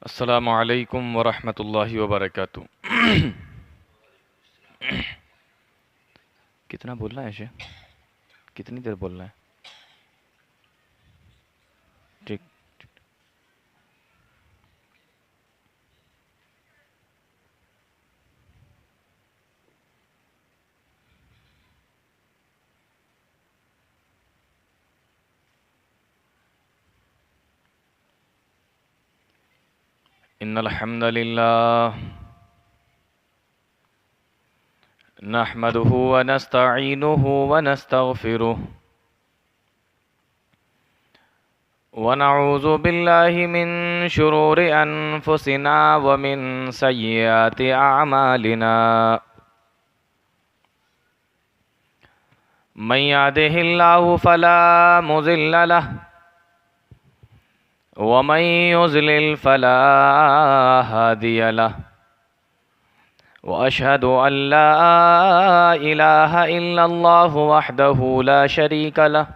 السلام علیکم ورحمۃ اللہ وبرکاتہ۔ کتنا بولنا ہے شیخ؟ کتنی دیر بولنا ہے؟ ٹھیک۔ ان الحمد للہ نحمده ونستعینه ونستغفره ونعوذ باللہ من شرور انفسنا ومن سیئات اعمالنا من يهده الله فلا مضل له ومن يضلل فلا هادي له وأشهد أن لا إله إلا الله وحده لا شريك له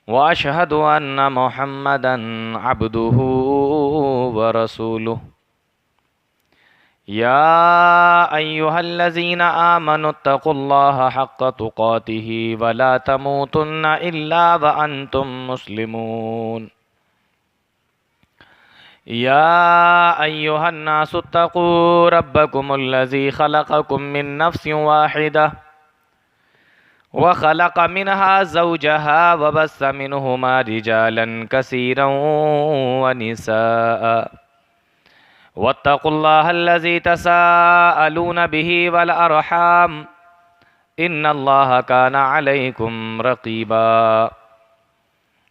وأشهد أن محمدا عبده ورسوله يا أيها الذين آمنوا اتقوا الله حق تقاته ولا تموتن إلا وأنتم مسلمون يا أيها الناس اتقوا ربكم الذي خلقكم من نفس واحدة وخلق منها زوجها وبث منهما رجالا كثيرا ونساء واتقوا الله الذي تساءلون به والأرحام إن الله كان عليكم رقيبا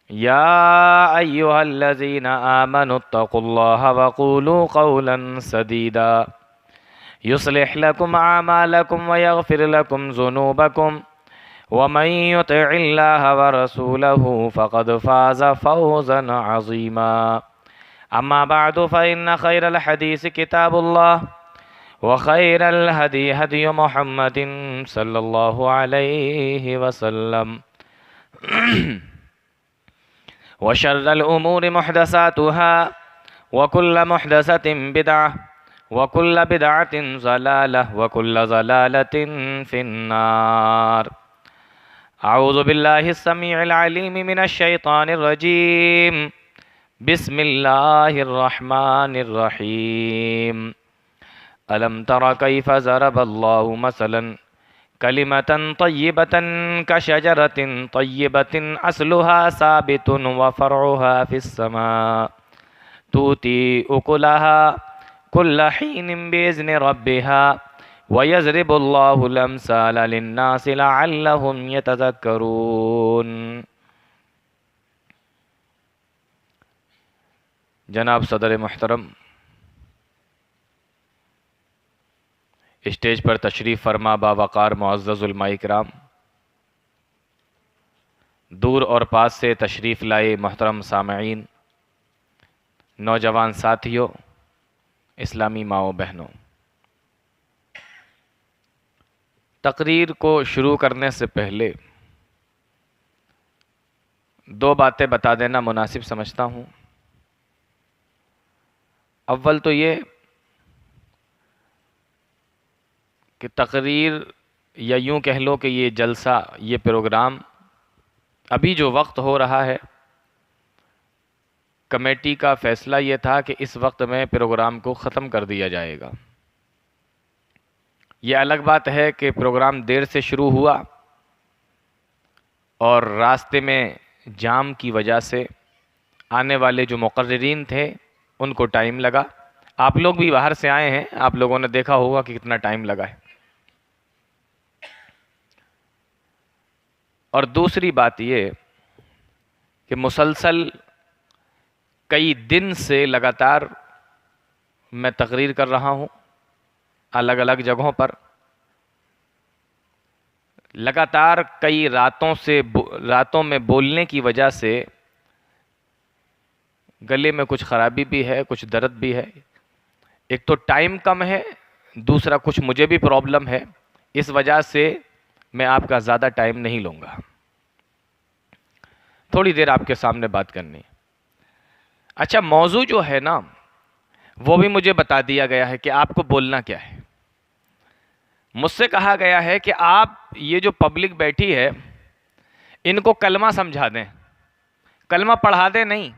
يا أيها الذين آمنوا اتقوا الله وقولوا قولا سديدا يصلح لكم أعمالكم ويغفر لكم ذنوبكم ومن يطع الله ورسوله فقد فاز فوزا عظيما أما بعد فإن خير الحديث كتاب الله وخير الهدي هدي محمد صلى الله عليه وسلم وشر الأمور محدثاتها وكل محدثة بدعة وكل بدعة ضلالة وكل ضلالة في النار أعوذ بالله السميع العليم من الشيطان الرجيم بسم الله الرحمن الرحيم ألم تر كيف ضرب الله مثلا كلمة طيبة كشجرة طيبة أصلها ثابت وفرعها في السماء تؤتي أكلها كل حين بإذن ربها ويضرب الله الأمثال للناس لعلهم يتذكرون۔ جناب صدر محترم، اسٹیج پر تشریف فرما باوقار معزز علماء کرام، دور اور پاس سے تشریف لائے محترم سامعین، نوجوان ساتھیوں، اسلامی ماؤں بہنوں، تقریر کو شروع کرنے سے پہلے دو باتیں بتا دینا مناسب سمجھتا ہوں۔ اول تو یہ کہ تقریر یا یوں کہہ لو کہ یہ جلسہ، یہ پروگرام ابھی جو وقت ہو رہا ہے، کمیٹی کا فیصلہ یہ تھا کہ اس وقت میں پروگرام کو ختم کر دیا جائے گا۔ یہ الگ بات ہے کہ پروگرام دیر سے شروع ہوا اور راستے میں جام کی وجہ سے آنے والے جو مقررین تھے ان کو ٹائم لگا۔ آپ لوگ بھی باہر سے آئے ہیں، آپ لوگوں نے دیکھا ہوگا کہ کتنا ٹائم لگا ہے۔ اور دوسری بات یہ کہ مسلسل کئی دن سے لگاتار میں تقریر کر رہا ہوں الگ الگ جگہوں پر، لگاتار کئی راتوں میں بولنے کی وجہ سے گلے میں کچھ خرابی بھی ہے، کچھ درد بھی ہے۔ ایک تو ٹائم کم ہے، دوسرا کچھ مجھے بھی پرابلم ہے، اس وجہ سے میں آپ کا زیادہ ٹائم نہیں لوں گا، تھوڑی دیر آپ کے سامنے بات کرنی۔ اچھا، موضوع جو ہے نا، وہ بھی مجھے بتا دیا گیا ہے کہ آپ کو بولنا کیا ہے۔ مجھ سے کہا گیا ہے کہ آپ یہ جو پبلک بیٹھی ہے ان کو کلمہ سمجھا دیں، کلمہ پڑھا دیں نہیں،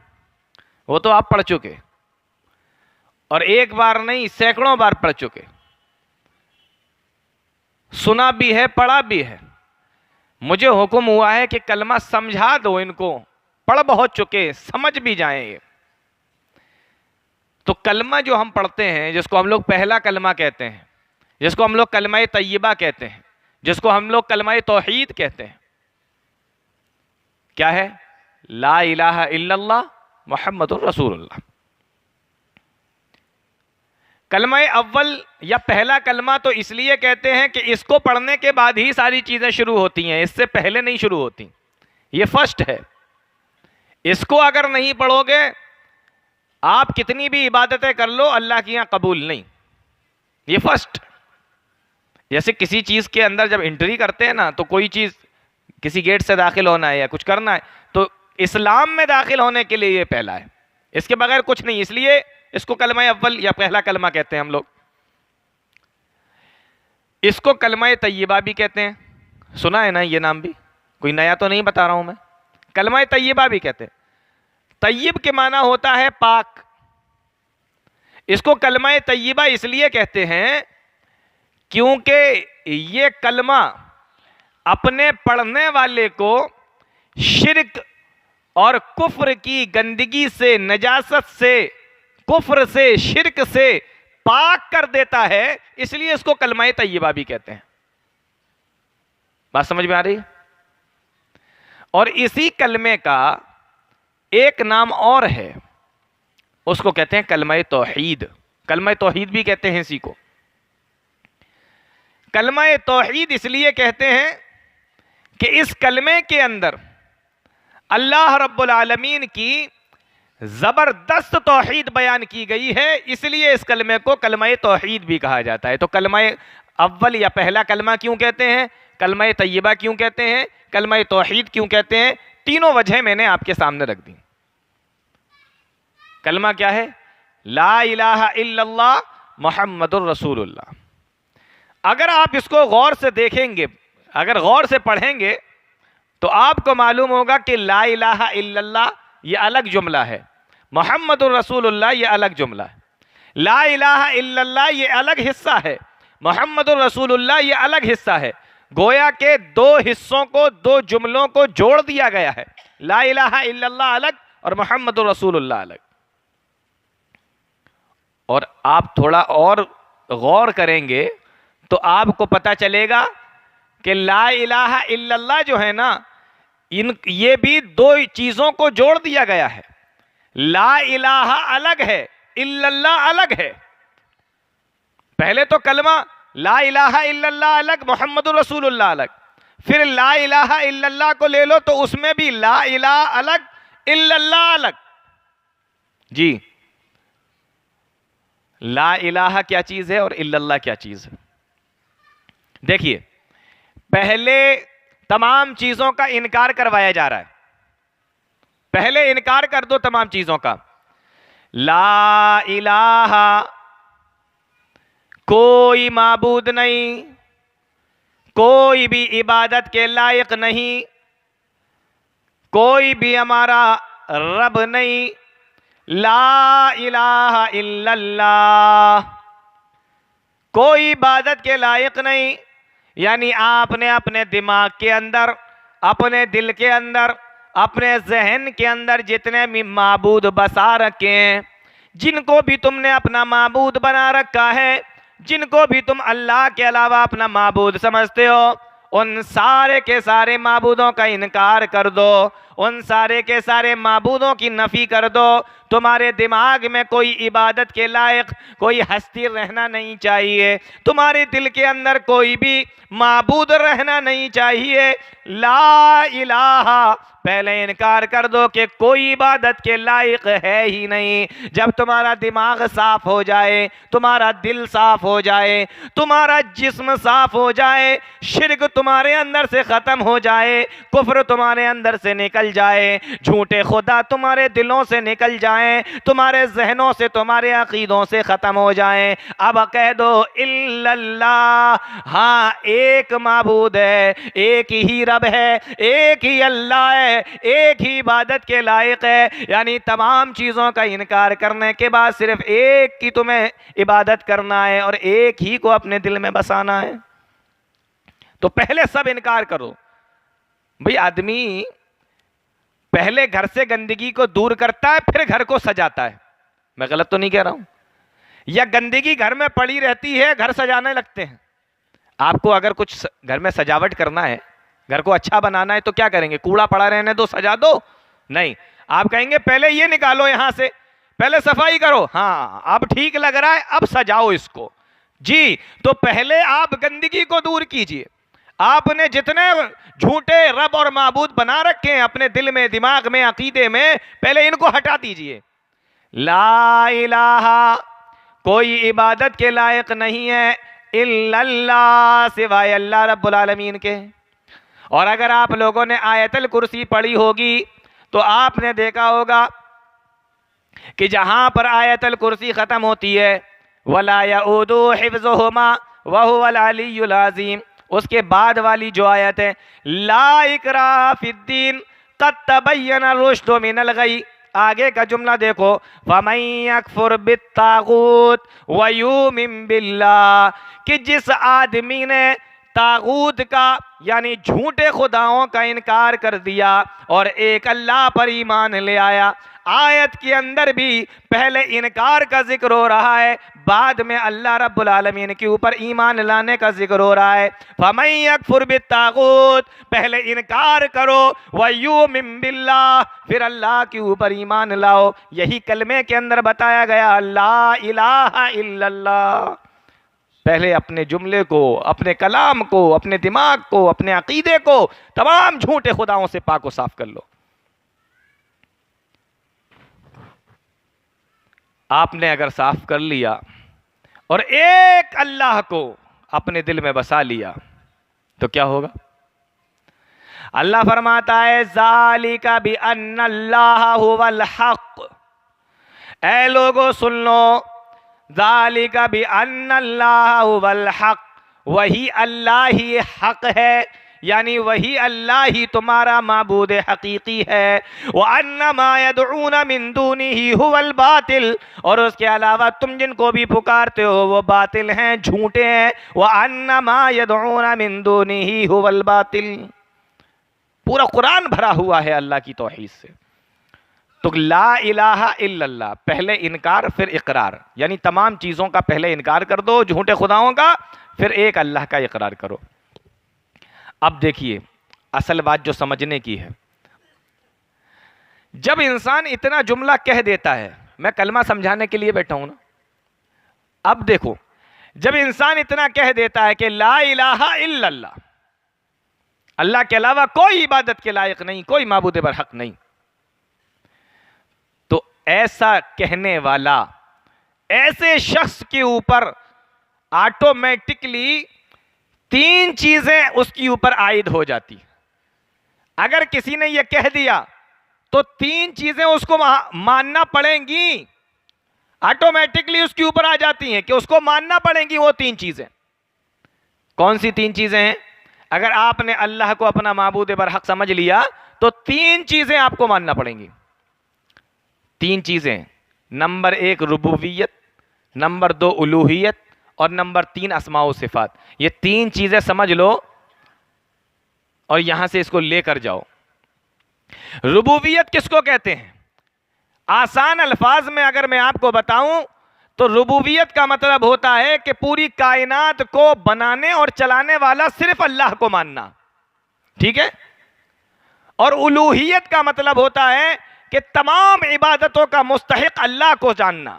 وہ تو آپ پڑھ چکے، اور ایک بار نہیں سینکڑوں بار پڑھ چکے، سنا بھی ہے پڑھا بھی ہے۔ مجھے حکم ہوا ہے کہ کلمہ سمجھا دو ان کو، پڑھ بہت چکے، سمجھ بھی جائیں یہ۔ تو کلمہ جو ہم پڑھتے ہیں، جس کو ہم لوگ پہلا کلمہ کہتے ہیں، جس کو ہم لوگ کلمہ طیبہ کہتے ہیں، جس کو ہم لوگ کلمہ توحید کہتے ہیں، کیا ہے؟ لا الہ الا اللہ محمد الرسول اللہ۔ کلمہ اول یا پہلا کلمہ تو اس لیے کہتے ہیں کہ اس کو پڑھنے کے بعد ہی ساری چیزیں شروع ہوتی ہیں، اس سے پہلے نہیں شروع ہوتی، یہ فرسٹ ہے۔ اس کو اگر نہیں پڑھو گے، آپ کتنی بھی عبادتیں کر لو، اللہ کے یہاں قبول نہیں، یہ فرسٹ۔ جیسے کسی چیز کے اندر جب انٹری کرتے ہیں نا، تو کوئی چیز کسی گیٹ سے داخل ہونا ہے یا کچھ کرنا ہے، تو اسلام میں داخل ہونے کے لیے یہ پہلا ہے، اس کے بغیر کچھ نہیں، اس لیے اس کو کلمہ اول یا پہلا کلمہ کہتے ہیں ہم لوگ۔ اس کو کلمہ طیبہ بھی کہتے ہیں، سنا ہے نا یہ نام بھی، کوئی نیا تو نہیں بتا رہا ہوں میں، کلمہ طیبہ بھی کہتے ہیں۔ طیب کے معنی ہوتا ہے پاک۔ اس کو کلمہ طیبہ اس لیے کہتے ہیں کیونکہ یہ کلمہ اپنے پڑھنے والے کو شرک اور کفر کی گندگی سے، نجاست سے، کفر سے، شرک سے پاک کر دیتا ہے، اس لیے اس کو کلمہ طیبہ بھی کہتے ہیں۔ بات سمجھ میں آ رہی ہے؟ اور اسی کلمے کا ایک نام اور ہے، اس کو کہتے ہیں کلمہ توحید۔ کلمہ توحید بھی کہتے ہیں اسی کو۔ کلمہ توحید اس لیے کہتے ہیں کہ اس کلمے کے اندر اللہ رب العالمین کی زبردست توحید بیان کی گئی ہے، اس لیے اس کلمے کو کلمہ توحید بھی کہا جاتا ہے۔ تو کلمہ اول یا پہلا کلمہ کیوں کہتے ہیں، کلمہ طیبہ کیوں کہتے ہیں، کلمہ توحید کیوں کہتے ہیں، تینوں وجہیں میں نے آپ کے سامنے رکھ دی۔ کلمہ کیا ہے؟ لا الہ الا اللہ محمد الرسول اللہ۔ اگر آپ اس کو غور سے دیکھیں گے، اگر غور سے پڑھیں گے، تو آپ کو معلوم ہوگا کہ لا الہ الا اللہ یہ الگ جملہ ہے، محمد الرسول اللہ یہ الگ جملہ ہے۔ لا الہ الا اللہ یہ الگ حصہ ہے، محمد الرسول اللہ یہ الگ حصہ ہے۔ گویا کہ دو حصوں کو، دو جملوں کو جوڑ دیا گیا ہے، لا الہ الا اللہ الگ اور محمد الرسول اللہ الگ۔ اور آپ تھوڑا اور غور کریں گے تو آپ کو پتہ چلے گا کہ لا الہ الا اللہ جو ہے نا، یہ بھی دو چیزوں کو جوڑ دیا گیا ہے۔ لا الہ الگ ہے، الا اللہ الگ ہے۔ پہلے تو کلمہ لا الہ الا اللہ الگ، محمد رسول اللہ الگ، پھر لا الہ الا اللہ کو لے لو تو اس میں بھی لا الہ الگ، الا اللہ الگ۔ جی، لا الہ کیا چیز ہے اور الا اللہ کیا چیز ہے؟ دیکھیے، پہلے تمام چیزوں کا انکار کروایا جا رہا ہے، پہلے انکار کر دو تمام چیزوں کا۔ لا الہ، کوئی معبود نہیں، کوئی بھی عبادت کے لائق نہیں، کوئی بھی ہمارا رب نہیں، لا الہ الا اللہ، کوئی عبادت کے لائق نہیں۔ یعنی آپ نے اپنے دماغ کے اندر، اپنے دل کے اندر، اپنے ذہن کے اندر جتنے بھی معبود بسا رکھے ہیں، جن کو بھی تم نے اپنا معبود بنا رکھا ہے، جن کو بھی تم اللہ کے علاوہ اپنا معبود سمجھتے ہو، ان سارے کے سارے معبودوں کا انکار کر دو، ان سارے کے سارے معبودوں کی نفی کر دو۔ تمہارے دماغ میں کوئی عبادت کے لائق کوئی ہستی رہنا نہیں چاہیے، تمہارے دل کے اندر کوئی بھی معبود رہنا نہیں چاہیے۔ لا الہ، پہلے انکار کر دو کہ کوئی عبادت کے لائق ہے ہی نہیں۔ جب تمہارا دماغ صاف ہو جائے، تمہارا دل صاف ہو جائے، تمہارا جسم صاف ہو جائے، شرک تمہارے اندر سے ختم ہو جائے، کفر تمہارے اندر سے نکل جائے، جھوٹے خدا تمہارے دلوں سے نکل جائے، جائیں، تمہارے ذہنوں سے، تمہارے عقیدوں سے ختم ہو جائیں۔ اب کہہ دو الا اللہ، ہاں ایک معبود ہے، ایک ہی رب ہے، ایک ہی اللہ ہے، ایک ہی عبادت کے لائق ہے۔ یعنی تمام چیزوں کا انکار کرنے کے بعد صرف ایک کی تمہیں عبادت کرنا ہے اور ایک ہی کو اپنے دل میں بسانا ہے۔ تو پہلے سب انکار کرو۔ بھئی آدمی پہلے گھر سے گندگی کو دور کرتا ہے، پھر گھر کو سجاتا ہے۔ میں غلط تو نہیں کہہ رہا ہوں؟ یا گندگی گھر میں پڑی رہتی ہے، گھر سجانے لگتے ہیں۔ آپ کو اگر کچھ گھر میں سجاوٹ کرنا ہے، گھر کو اچھا بنانا ہے، تو کیا کریں گے؟ کوڑا پڑا رہنے دو، سجا دو؟ نہیں، آپ کہیں گے پہلے یہ نکالو یہاں سے، پہلے صفائی کرو، ہاں اب ٹھیک لگ رہا ہے، اب سجاؤ اس کو۔ جی، تو پہلے آپ گندگی کو دور کیجئے۔ آپ نے جتنے جھوٹے رب اور معبود بنا رکھے ہیں اپنے دل میں، دماغ میں، عقیدے میں، پہلے ان کو ہٹا دیجئے۔ لا الہ، کوئی عبادت کے لائق نہیں ہے الا اللہ، سوائے اللہ رب العالمین کے۔ اور اگر آپ لوگوں نے آیت الکرسی پڑھی ہوگی تو آپ نے دیکھا ہوگا کہ جہاں پر آیت الکرسی ختم ہوتی ہے وَلَا يَؤُودُ حِفْظُهُمَا وَهُوَ الْعَلِيُّ الْعَظِيمُ، اس کے بعد والی جو آیت ہے لا اکراہ فی الدین قد تبین الرشد من الغی، آگے کا جملہ دیکھو فَمَن يَكْفُرْ بِالطَّاغُوتِ وَيُؤْمِن بِاللَّهِ، کہ جس آدمی نے طاغوت کا یعنی جھوٹے خداؤں کا انکار کر دیا اور ایک اللہ پر ایمان لے آیا۔ آیت کے اندر بھی پہلے انکار کا ذکر ہو رہا ہے، بعد میں اللہ رب العالمین کے اوپر ایمان لانے کا ذکر ہو رہا ہے۔ فَمَن يَكْفُرْ بِالطَّاغُوتِ، پہلے انکار کرو، وَيُؤْمِن بِاللَّهِ، پھر اللہ کے اوپر ایمان لاؤ۔ یہی کلمے کے اندر بتایا گیا لا الہ الا اللہ۔ پہلے اپنے جملے کو، اپنے کلام کو، اپنے دماغ کو، اپنے عقیدے کو تمام جھوٹے خداؤں سے پاک و صاف کر لو۔ آپ نے اگر صاف کر لیا اور ایک اللہ کو اپنے دل میں بسا لیا تو کیا ہوگا؟ اللہ فرماتا ہے ذالک بأن اللہ هو الحق، اے لوگو سن لو، ذالک بأن اللہ هو الحق، وہی اللہ ہی حق ہے، یعنی وہی اللہ ہی تمہارا معبود حقیقی ہے۔ وَأَنَّ مَا يَدْعُونَ مِن دُونِهِ هُوَ الْبَاطِلُ، اور اس کے علاوہ تم جن کو بھی پکارتے ہو وہ باطل ہیں، جھوٹے ہیں۔ وَأَنَّ مَا يَدْعُونَ مِن دُونِهِ هُوَ الْبَاطِلُ، پورا قرآن بھرا ہوا ہے اللہ کی توحید سے۔ تو لا الہ الا اللہ، پہلے انکار پھر اقرار، یعنی تمام چیزوں کا پہلے انکار کر دو، جھوٹے خداؤں کا، پھر ایک اللہ کا اقرار کرو۔ اب دیکھیے اصل بات جو سمجھنے کی ہے، جب انسان اتنا جملہ کہہ دیتا ہے، میں کلمہ سمجھانے کے لیے بیٹھا ہوں نا، اب دیکھو جب انسان اتنا کہہ دیتا ہے کہ لا الہ الا اللہ، اللہ کے علاوہ کوئی عبادت کے لائق نہیں، کوئی معبود برحق نہیں، تو ایسا کہنے والا ایسے شخص کے اوپر آٹومیٹکلی تین چیزیں اس کی اوپر عائد ہو جاتی۔ اگر کسی نے یہ کہہ دیا تو تین چیزیں اس کو ماننا پڑیں گی، آٹومیٹکلی اس کے اوپر آ جاتی ہیں کہ اس کو ماننا پڑیں گی وہ تین چیزیں۔ کون سی تین چیزیں ہیں؟ اگر آپ نے اللہ کو اپنا معبود برحق سمجھ لیا تو تین چیزیں آپ کو ماننا پڑیں گی۔ تین چیزیں، نمبر ایک ربوبیت، نمبر دو الوہیت، اور نمبر تین اسماء و صفات۔ یہ تین چیزیں سمجھ لو اور یہاں سے اس کو لے کر جاؤ۔ ربوبیت کس کو کہتے ہیں؟ آسان الفاظ میں اگر میں آپ کو بتاؤں تو ربوبیت کا مطلب ہوتا ہے کہ پوری کائنات کو بنانے اور چلانے والا صرف اللہ کو ماننا، ٹھیک ہے؟ اور الوہیت کا مطلب ہوتا ہے کہ تمام عبادتوں کا مستحق اللہ کو جاننا،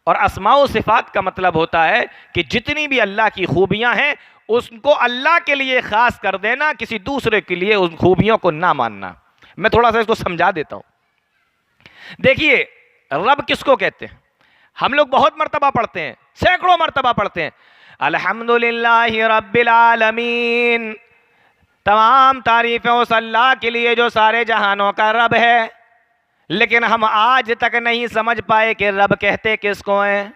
اور اسماء و صفات کا مطلب ہوتا ہے کہ جتنی بھی اللہ کی خوبیاں ہیں اس کو اللہ کے لیے خاص کر دینا، کسی دوسرے کے لیے ان خوبیوں کو نہ ماننا۔ میں تھوڑا سا اس کو سمجھا دیتا ہوں۔ دیکھیے رب کس کو کہتے ہیں؟ ہم لوگ بہت مرتبہ پڑھتے ہیں، سینکڑوں مرتبہ پڑھتے ہیں الحمدللہ رب العالمین، تمام تعریفیں اس اللہ کے لیے جو سارے جہانوں کا رب ہے۔ لیکن ہم آج تک نہیں سمجھ پائے کہ رب کہتے کس کو ہیں.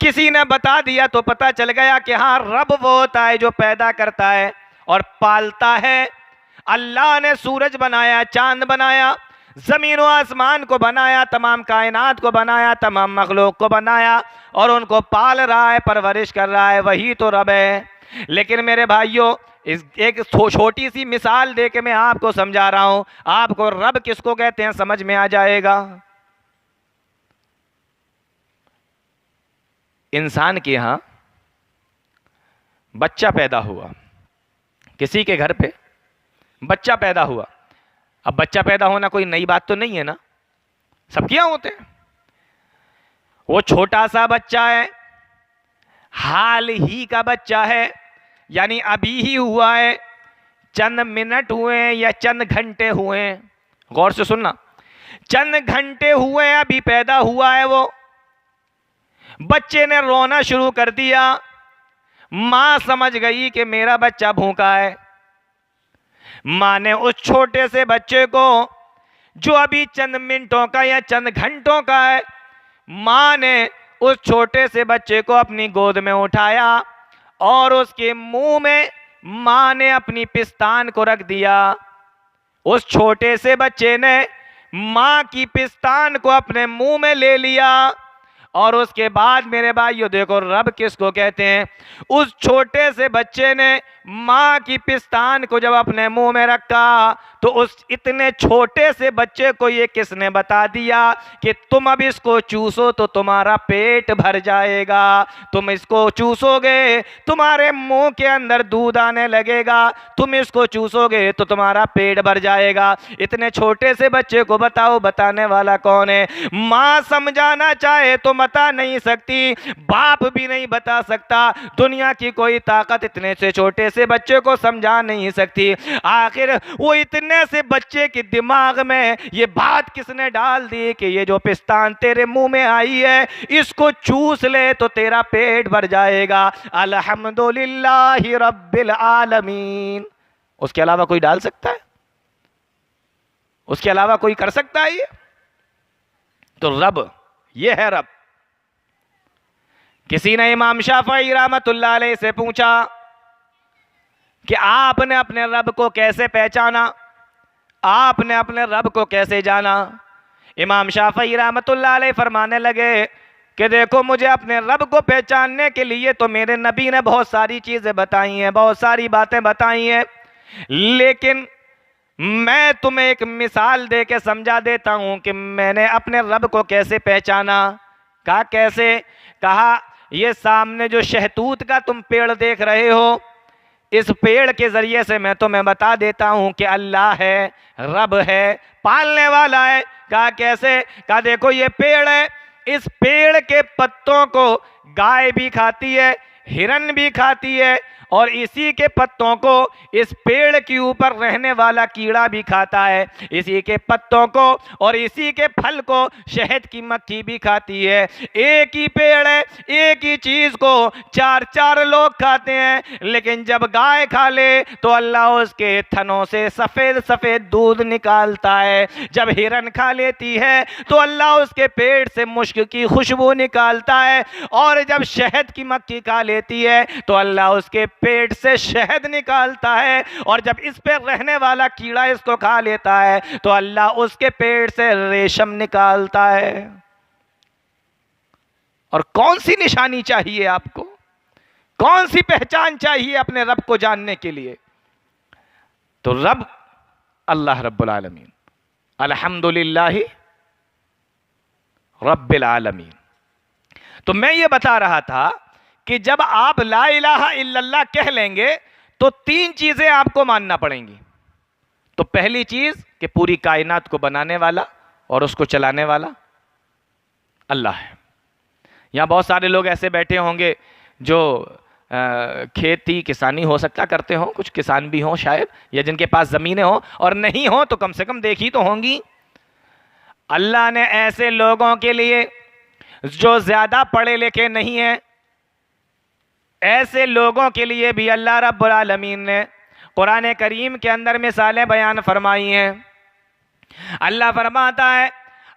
کسی نے بتا دیا تو پتا چل گیا کہ ہاں رب وہ ہوتا ہے جو پیدا کرتا ہے اور پالتا ہے. اللہ نے سورج بنایا، چاند بنایا، زمین و آسمان کو بنایا، تمام کائنات کو بنایا، تمام مخلوق کو بنایا اور ان کو پال رہا ہے، پرورش کر رہا ہے. وہی تو رب ہے. لیکن میرے بھائیوں، ایک چھوٹی سی مثال دے کے میں آپ کو سمجھا رہا ہوں. آپ کو رب کس کو کہتے ہیں سمجھ میں آ جائے گا. انسان کے ہاں بچہ پیدا ہوا، کسی کے گھر پہ بچہ پیدا ہوا. اب بچہ پیدا ہونا کوئی نئی بات تو نہیں ہے نا، سب کے یہاں ہوتے ہیں. وہ چھوٹا سا بچہ ہے، حال ہی کا بچہ ہے، یعنی ابھی ہی ہوا ہے، چند منٹ ہوئے ہیں یا چند گھنٹے ہوئے ہیں. غور سے سننا، چند گھنٹے ہوئے ہیں، ابھی پیدا ہوا ہے. وہ بچے نے رونا شروع کر دیا. ماں سمجھ گئی کہ میرا بچہ بھوکا ہے. ماں نے اس چھوٹے سے بچے کو جو ابھی چند منٹوں کا یا چند گھنٹوں کا ہے، ماں نے اس چھوٹے سے بچے کو اپنی گود میں اٹھایا اور اس کے منہ میں ماں نے اپنی پستان کو رکھ دیا. اس چھوٹے سے بچے نے ماں کی پستان کو اپنے منہ میں لے لیا. اور اس کے بعد میرے بھائیو دیکھو رب کس کو کہتے ہیں. اس چھوٹے سے بچے نے ماں کی پستان کو جب اپنے منہ میں رکھا تو اس اتنے چھوٹے سے بچے کو یہ کس نے بتا دیا کہ تم اب اس کو چوسو تو تمہارا پیٹ بھر جائے گا. تم اس کو چوسو گے تمہارے منہ کے اندر دودھ آنے لگے گا، تم اس کو چوسو گے تو تمہارا پیٹ بھر جائے گا. اتنے چھوٹے سے بچے کو بتاؤ بتانے والا کون ہے؟ ماں سمجھانا چاہے تو بتا نہیں سکتی، باپ بھی نہیں بتا سکتا. دنیا کی کوئی طاقت اتنے سے چھوٹے سے بچے کو سمجھا نہیں سکتی. آخر وہ اتنے سے بچے کے دماغ میں یہ بات کس نے ڈال دی کہ یہ جو پستان تیرے منہ میں آئی ہے اس کو چوس لے تو تیرا پیٹ بھر جائے گا. الحمدللہ رب العالمین. اس کے علاوہ کوئی ڈال سکتا ہے؟ اس کے علاوہ کوئی کر سکتا ہے یہ؟ تو رب یہ ہے رب. کسی نے امام شافعی رحمت اللہ علیہ سے پوچھا کہ آپ نے اپنے رب کو کیسے پہچانا، آپ نے اپنے رب کو کیسے جانا؟ امام شافعی رحمت اللہ علیہ فرمانے لگے کہ دیکھو مجھے اپنے رب کو پہچاننے کے لیے تو میرے نبی نے بہت ساری چیزیں بتائی ہیں، بہت ساری باتیں بتائی ہیں، لیکن میں تمہیں ایک مثال دے کے سمجھا دیتا ہوں کہ میں نے اپنے رب کو کیسے پہچانا. کہا کیسے؟ کہا یہ سامنے جو شہتوت کا تم پیڑ دیکھ رہے ہو، اس پیڑ کے ذریعے سے میں تمہیں بتا دیتا ہوں کہ اللہ ہے، رب ہے، پالنے والا ہے. کہا کیسے؟ کہا دیکھو یہ پیڑ ہے، اس پیڑ کے پتوں کو گائے بھی کھاتی ہے، ہرن بھی کھاتی ہے، اور اسی کے پتوں کو اس پیڑ کے اوپر رہنے والا کیڑا بھی کھاتا ہے. اسی کے پتوں کو اور اسی کے پھل کو شہد کی مکھی بھی کھاتی ہے. ایک ہی پیڑ ہے، ایک ہی چیز کو چار چار لوگ کھاتے ہیں، لیکن جب گائے کھا لے تو اللہ اس کے تھنوں سے سفید سفید دودھ نکالتا ہے. جب ہرن کھا لیتی ہے تو اللہ اس کے پیٹ سے مشک کی خوشبو نکالتا ہے، اور جب شہد کی مکھی کھا لیتی ہے تو اللہ اس کے پیٹ سے شہد نکالتا ہے، اور جب اس پہ رہنے والا کیڑا اس کو کھا لیتا ہے تو اللہ اس کے پیٹ سے ریشم نکالتا ہے. اور کون سی نشانی چاہیے آپ کو؟ کون سی پہچان چاہیے اپنے رب کو جاننے کے لیے؟ تو رب اللہ رب العالمین، الحمدللہ رب العالمین. تو میں یہ بتا رہا تھا کہ جب آپ لا الہ الا اللہ کہہ لیں گے تو تین چیزیں آپ کو ماننا پڑیں گی. تو پہلی چیز کہ پوری کائنات کو بنانے والا اور اس کو چلانے والا اللہ ہے. یہاں بہت سارے لوگ ایسے بیٹھے ہوں گے جو کھیتی کسانی ہو سکتا کرتے ہوں، کچھ کسان بھی ہوں شاید، یا جن کے پاس زمینیں ہوں، اور نہیں ہوں تو کم سے کم دیکھی تو ہوں گی. اللہ نے ایسے لوگوں کے لیے جو زیادہ پڑھے لکھے نہیں ہیں، ایسے لوگوں کے لیے بھی اللہ رب العالمین نے قرآن کریم کے اندر مثالیں بیان فرمائی ہیں. اللہ فرماتا ہے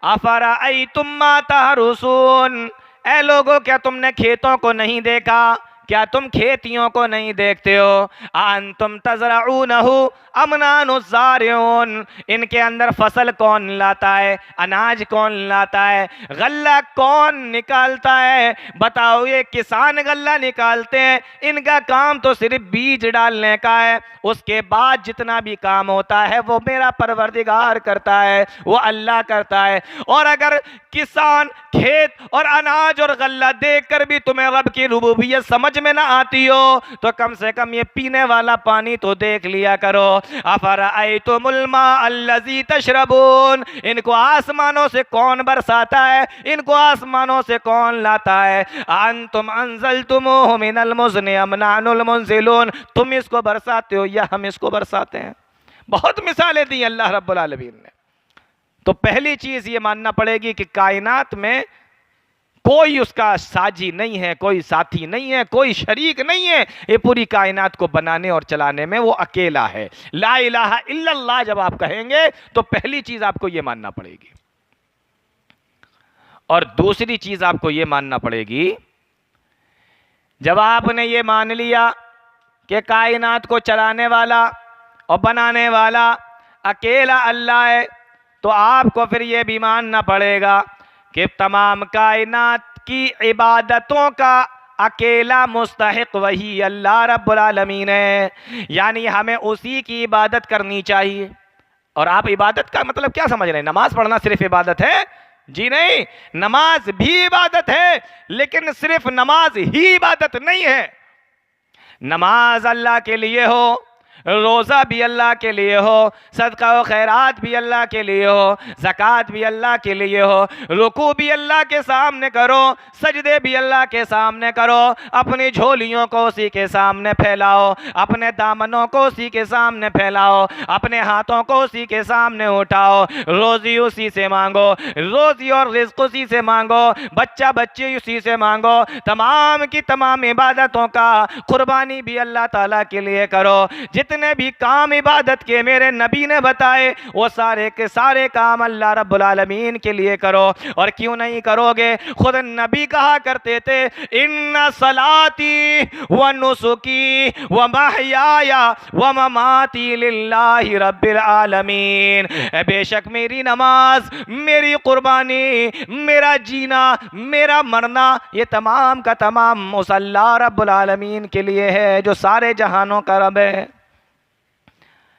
افرأیتم ما تحرثون، اے لوگوں کیا تم نے کھیتوں کو نہیں دیکھا، کیا تم کھیتیوں کو نہیں دیکھتے ہو؟ انتم تزرعونہ ام نحن الزارعون، ان کے اندر فصل کون لاتا ہے، اناج کون لاتا ہے، غلہ کون نکالتا ہے؟ بتاؤ، یہ کسان غلہ نکالتے ہیں، ان کا کام تو صرف بیج ڈالنے کا ہے، اس کے بعد جتنا بھی کام ہوتا ہے وہ میرا پروردگار کرتا ہے، وہ اللہ کرتا ہے۔ اور اگر کسان کھیت اور اناج اور غلہ دیکھ کر بھی تمہیں رب کی ربوبیت سمجھ میں نہ آتی ہو تو کم سے کم یہ پینے والا پانی تو دیکھ لیا کرو۔ افرأیتم الماء الذی تشربون، ان کو آسمانوں سے کون برساتا ہے، ان کو آسمانوں سے کون لاتا ہے؟ انتم انزلتموہ من المزن ام نحن المنزلون، تم اس کو برساتے ہو یا ہم اس کو برساتے ہیں؟ بہت مثالیں دی اللہ رب العالمین نے۔ تو پہلی چیز یہ ماننا پڑے گی کہ کائنات میں کوئی اس کا ساجی نہیں ہے، کوئی ساتھی نہیں ہے، کوئی شریک نہیں ہے، یہ پوری کائنات کو بنانے اور چلانے میں وہ اکیلا ہے۔ لا الہ الا اللہ جب آپ کہیں گے تو پہلی چیز آپ کو یہ ماننا پڑے گی۔ اور دوسری چیز آپ کو یہ ماننا پڑے گی، جب آپ نے یہ مان لیا کہ کائنات کو چلانے والا اور بنانے والا اکیلا اللہ ہے، تو آپ کو پھر یہ بھی ماننا پڑے گا کہ تمام کائنات کی عبادتوں کا اکیلا مستحق وہی اللہ رب العالمین ہے، یعنی ہمیں اسی کی عبادت کرنی چاہیے۔ اور آپ عبادت کا مطلب کیا سمجھ رہے ہیں؟ نماز پڑھنا صرف عبادت ہے؟ جی نہیں، نماز بھی عبادت ہے، لیکن صرف نماز ہی عبادت نہیں ہے۔ نماز اللہ کے لیے ہو، روزہ بھی اللہ کے لیے ہو، صدقہ و خیرات بھی اللہ کے لیے ہو، زکوٰۃ بھی اللہ کے لیے ہو، رکوع بھی اللہ کے سامنے کرو، سجدے بھی اللہ کے سامنے کرو، اپنی جھولیوں کو اسی کے سامنے پھیلاؤ، اپنے دامنوں کو اسی کے سامنے پھیلاؤ، اپنے ہاتھوں کو اسی کے سامنے اٹھاؤ، روزی اسی سے مانگو، روزی اور رزق اسی سے مانگو، بچہ بچی اسی سے مانگو، تمام کی تمام عبادتوں کا قربانی بھی اللہ تعالیٰ کے لیے کرو۔ جتنے بھی کام عبادت کے میرے نبی نے بتائے وہ سارے کے سارے کام اللہ رب العالمین کے لیے کرو۔ اور کیوں نہیں کرو گے؟ خود نبی کہا کرتے تھے ان صلاتی و نسکی و محیای و مماتی للہ رب العالمین، بے شک میری نماز، میری قربانی، میرا جینا، میرا مرنا، یہ تمام کا تمام اس اللہ رب العالمین کے لیے ہے جو سارے جہانوں کا رب ہے۔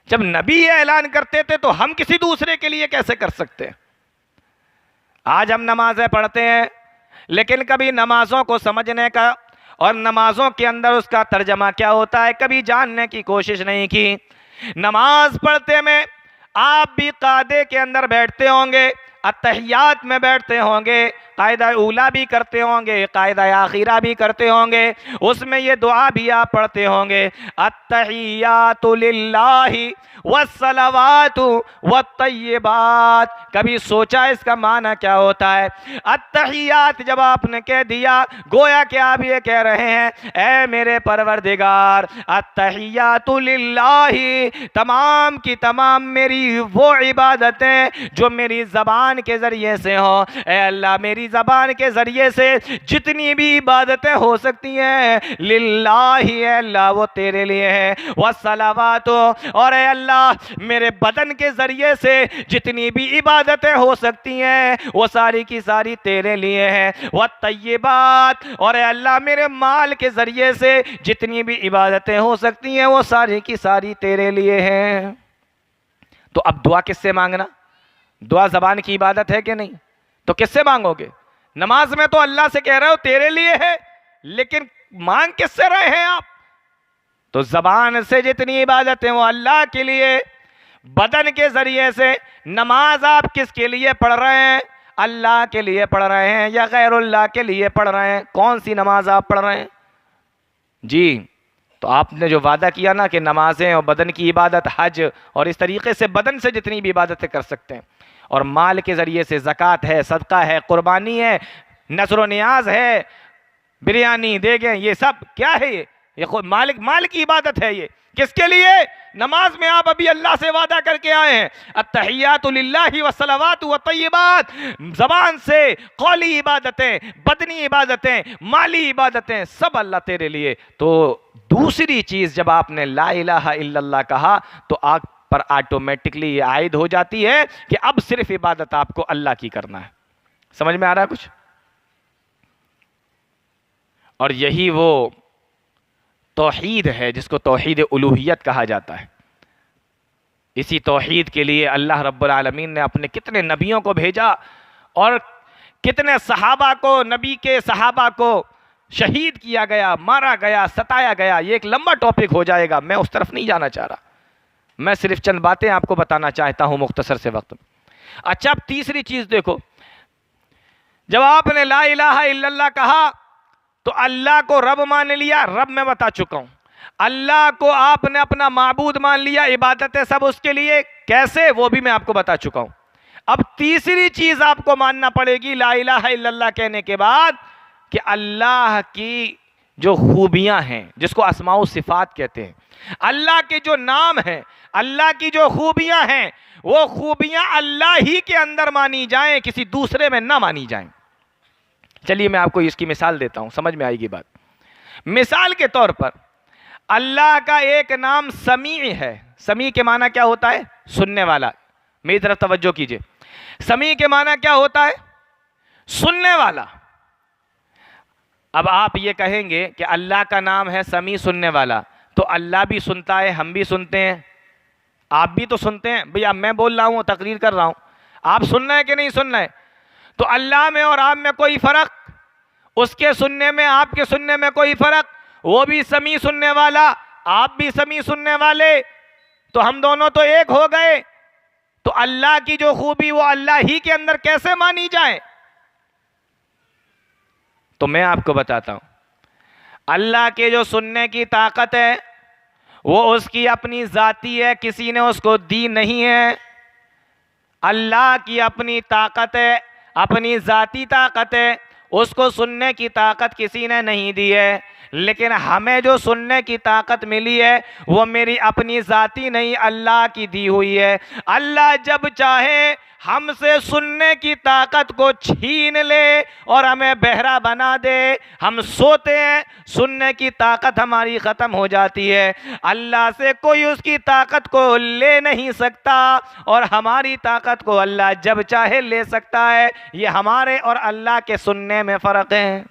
جب نبی یہ اعلان کرتے تھے تو ہم کسی دوسرے کے لیے کیسے کر سکتے؟ آج ہم نمازیں پڑھتے ہیں لیکن کبھی نمازوں کو سمجھنے کا اور نمازوں کے اندر اس کا ترجمہ کیا ہوتا ہے کبھی جاننے کی کوشش نہیں کی۔ نماز پڑھتے میں آپ بھی قاعدے کے اندر بیٹھتے ہوں گے، اتحیات میں بیٹھتے ہوں گے، قاعدہ اولا بھی کرتے ہوں گے، قاعدہ آخرہ بھی کرتے ہوں گے، اس میں یہ دعا بھی آپ پڑھتے ہوں گے، التحیات للہ والصلوات والطیبات۔ کبھی سوچا اس کا معنی کیا ہوتا ہے؟ التحیات جب آپ نے کہہ دیا گویا کہ آپ یہ کہہ رہے ہیں اے میرے پروردگار، التحیات للہ، تمام کی تمام میری وہ عبادتیں جو میری زبان کے ذریعے سے ہوں، اے اللہ میری زبان کے ذریعے سے جتنی بھی عبادتیں ہو سکتی ہیں للہ، اے اللہ وہ تیرے لیے ہے، والصلوات، اور اے اللہ میرے بدن کے ذریعے سے جتنی بھی عبادتیں ہو سکتی ہیں وہ ساری کی ساری تیرے لیے ہیں، والطیبات، اور اے اللہ میرے مال کے ذریعے سے جتنی بھی عبادتیں ہو سکتی ہیں وہ ساری کی ساری تیرے لیے ہیں۔ تو اب دعا کس سے مانگنا؟ دعا زبان کی عبادت ہے کہ نہیں؟ تو کس سے مانگو گے؟ نماز میں تو اللہ سے کہہ رہے ہو تیرے لیے ہے، لیکن مانگ کس سے رہے ہیں آپ؟ تو زبان سے جتنی عبادتیں وہ اللہ کے لیے، بدن کے ذریعے سے نماز آپ کس کے لیے پڑھ رہے ہیں؟ اللہ کے لیے پڑھ رہے ہیں یا غیر اللہ کے لیے پڑھ رہے ہیں؟ کون سی نماز آپ پڑھ رہے ہیں؟ جی تو آپ نے جو وعدہ کیا نا کہ نمازیں اور بدن کی عبادت، حج اور اس طریقے سے بدن سے جتنی بھی عبادتیں کر سکتے ہیں، اور مال کے ذریعے سے زکوٰۃ ہے، صدقہ ہے، قربانی ہے، نذر و نیاز ہے، بریانی دیگیں، یہ سب کیا ہے؟ یہ خود مال کی عبادت ہے، کس کے لیے؟ نماز میں آپ ابھی اللہ سے وعدہ کر کے آئے ہیں، التحیات للہ والصلوات والطیبات، زبان سے قولی عبادتیں، بدنی عبادتیں، مالی عبادتیں، سب اللہ تیرے لیے۔ تو دوسری چیز جب آپ نے لا الہ الا اللہ کہا تو آپ پر آٹومیٹکلی یہ عائد ہو جاتی ہے کہ اب صرف عبادت آپ کو اللہ کی کرنا ہے۔ سمجھ میں آ رہا ہے کچھ؟ اور یہی وہ توحید ہے جس کو توحید الوہیت کہا جاتا ہے۔ اسی توحید کے لیے اللہ رب العالمین نے اپنے کتنے نبیوں کو بھیجا اور کتنے صحابہ کو، نبی کے صحابہ کو شہید کیا گیا، مارا گیا، ستایا گیا۔ یہ ایک لمبا ٹاپک ہو جائے گا، میں اس طرف نہیں جانا چاہ رہا، میں صرف چند باتیں آپ کو بتانا چاہتا ہوں مختصر سے وقت میں۔ اچھا، اب تیسری چیز دیکھو، جب آپ نے لا الہ الا اللہ کہا تو اللہ کو رب مان لیا، رب میں بتا چکا ہوں۔ اللہ کو آپ نے اپنا معبود مان لیا، عبادتیں سب اس کے لیے، کیسے وہ بھی میں آپ کو بتا چکا ہوں۔ اب تیسری چیز آپ کو ماننا پڑے گی لا الہ الا اللہ کہنے کے بعد، کہ اللہ کی جو خوبیاں ہیں جس کو اسماء و صفات کہتے ہیں، اللہ کے جو نام ہیں، اللہ کی جو خوبیاں ہیں، وہ خوبیاں اللہ ہی کے اندر مانی جائیں، کسی دوسرے میں نہ مانی جائیں۔ چلیے میں آپ کو اس کی مثال دیتا ہوں، سمجھ میں آئے گی بات۔ مثال کے طور پر اللہ کا ایک نام سمیع ہے۔ سمیع کے معنی کیا ہوتا ہے؟ سننے والا۔ میری طرف توجہ کیجئے، سمیع کے معنی کیا ہوتا ہے؟ سننے والا۔ اب آپ یہ کہیں گے کہ اللہ کا نام ہے سمیع، سننے والا، تو اللہ بھی سنتا ہے، ہم بھی سنتے ہیں، آپ بھی تو سنتے ہیں۔ بھئی اب میں بول رہا ہوں، تقریر کر رہا ہوں، آپ سننا ہے کہ نہیں سننا ہے؟ تو اللہ میں اور آپ میں کوئی فرق؟ اس کے سننے میں آپ کے سننے میں کوئی فرق؟ وہ بھی سمیع سننے والا، آپ بھی سمیع سننے والے، تو ہم دونوں تو ایک ہو گئے۔ تو اللہ کی جو خوبی وہ اللہ ہی کے اندر کیسے مانی جائے؟ تو میں آپ کو بتاتا ہوں، اللہ کے جو سننے کی طاقت ہے وہ اس کی اپنی ذاتی ہے، کسی نے اس کو دی نہیں ہے۔ اللہ کی اپنی طاقت ہے، اپنی ذاتی طاقت ہے، اس کو سننے کی طاقت کسی نے نہیں دی ہے۔ لیکن ہمیں جو سننے کی طاقت ملی ہے وہ میری اپنی ذاتی نہیں، اللہ کی دی ہوئی ہے۔ اللہ جب چاہے ہم سے سننے کی طاقت کو چھین لے اور ہمیں بہرا بنا دے، ہم سوتے ہیں، سننے کی طاقت ہماری ختم ہو جاتی ہے۔ اللہ سے کوئی اس کی طاقت کو لے نہیں سکتا، اور ہماری طاقت کو اللہ جب چاہے لے سکتا ہے۔ یہ ہمارے اور اللہ کے سننے میں فرق ہے۔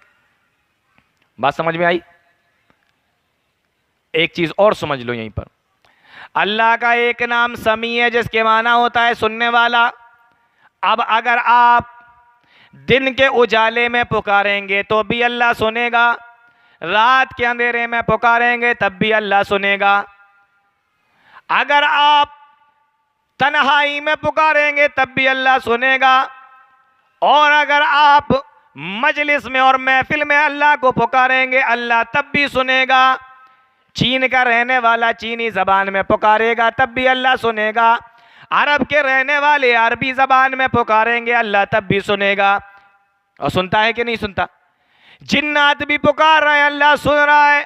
بات سمجھ میں آئی؟ ایک چیز اور سمجھ لو یہیں پر، اللہ کا ایک نام سمیع ہے جس کے معنی ہوتا ہے سننے والا۔ اب اگر آپ دن کے اجالے میں پکاریں گے تو بھی اللہ سنے گا، رات کے اندھیرے میں پکاریں گے تب بھی اللہ سنے گا، اگر آپ تنہائی میں پکاریں گے تب بھی اللہ سنے گا، اور اگر آپ مجلس میں اور محفل میں اللہ کو پکاریں گے اللہ تب بھی سنے گا۔ چین کا رہنے والا چینی زبان میں پکارے گا تب بھی اللہ سنے گا، عرب کے رہنے والے عربی زبان میں پکاریں گے اللہ تب بھی سنے گا۔ اور سنتا ہے کہ نہیں سنتا؟ جنات بھی پکار رہے ہیں اللہ سن رہا ہے،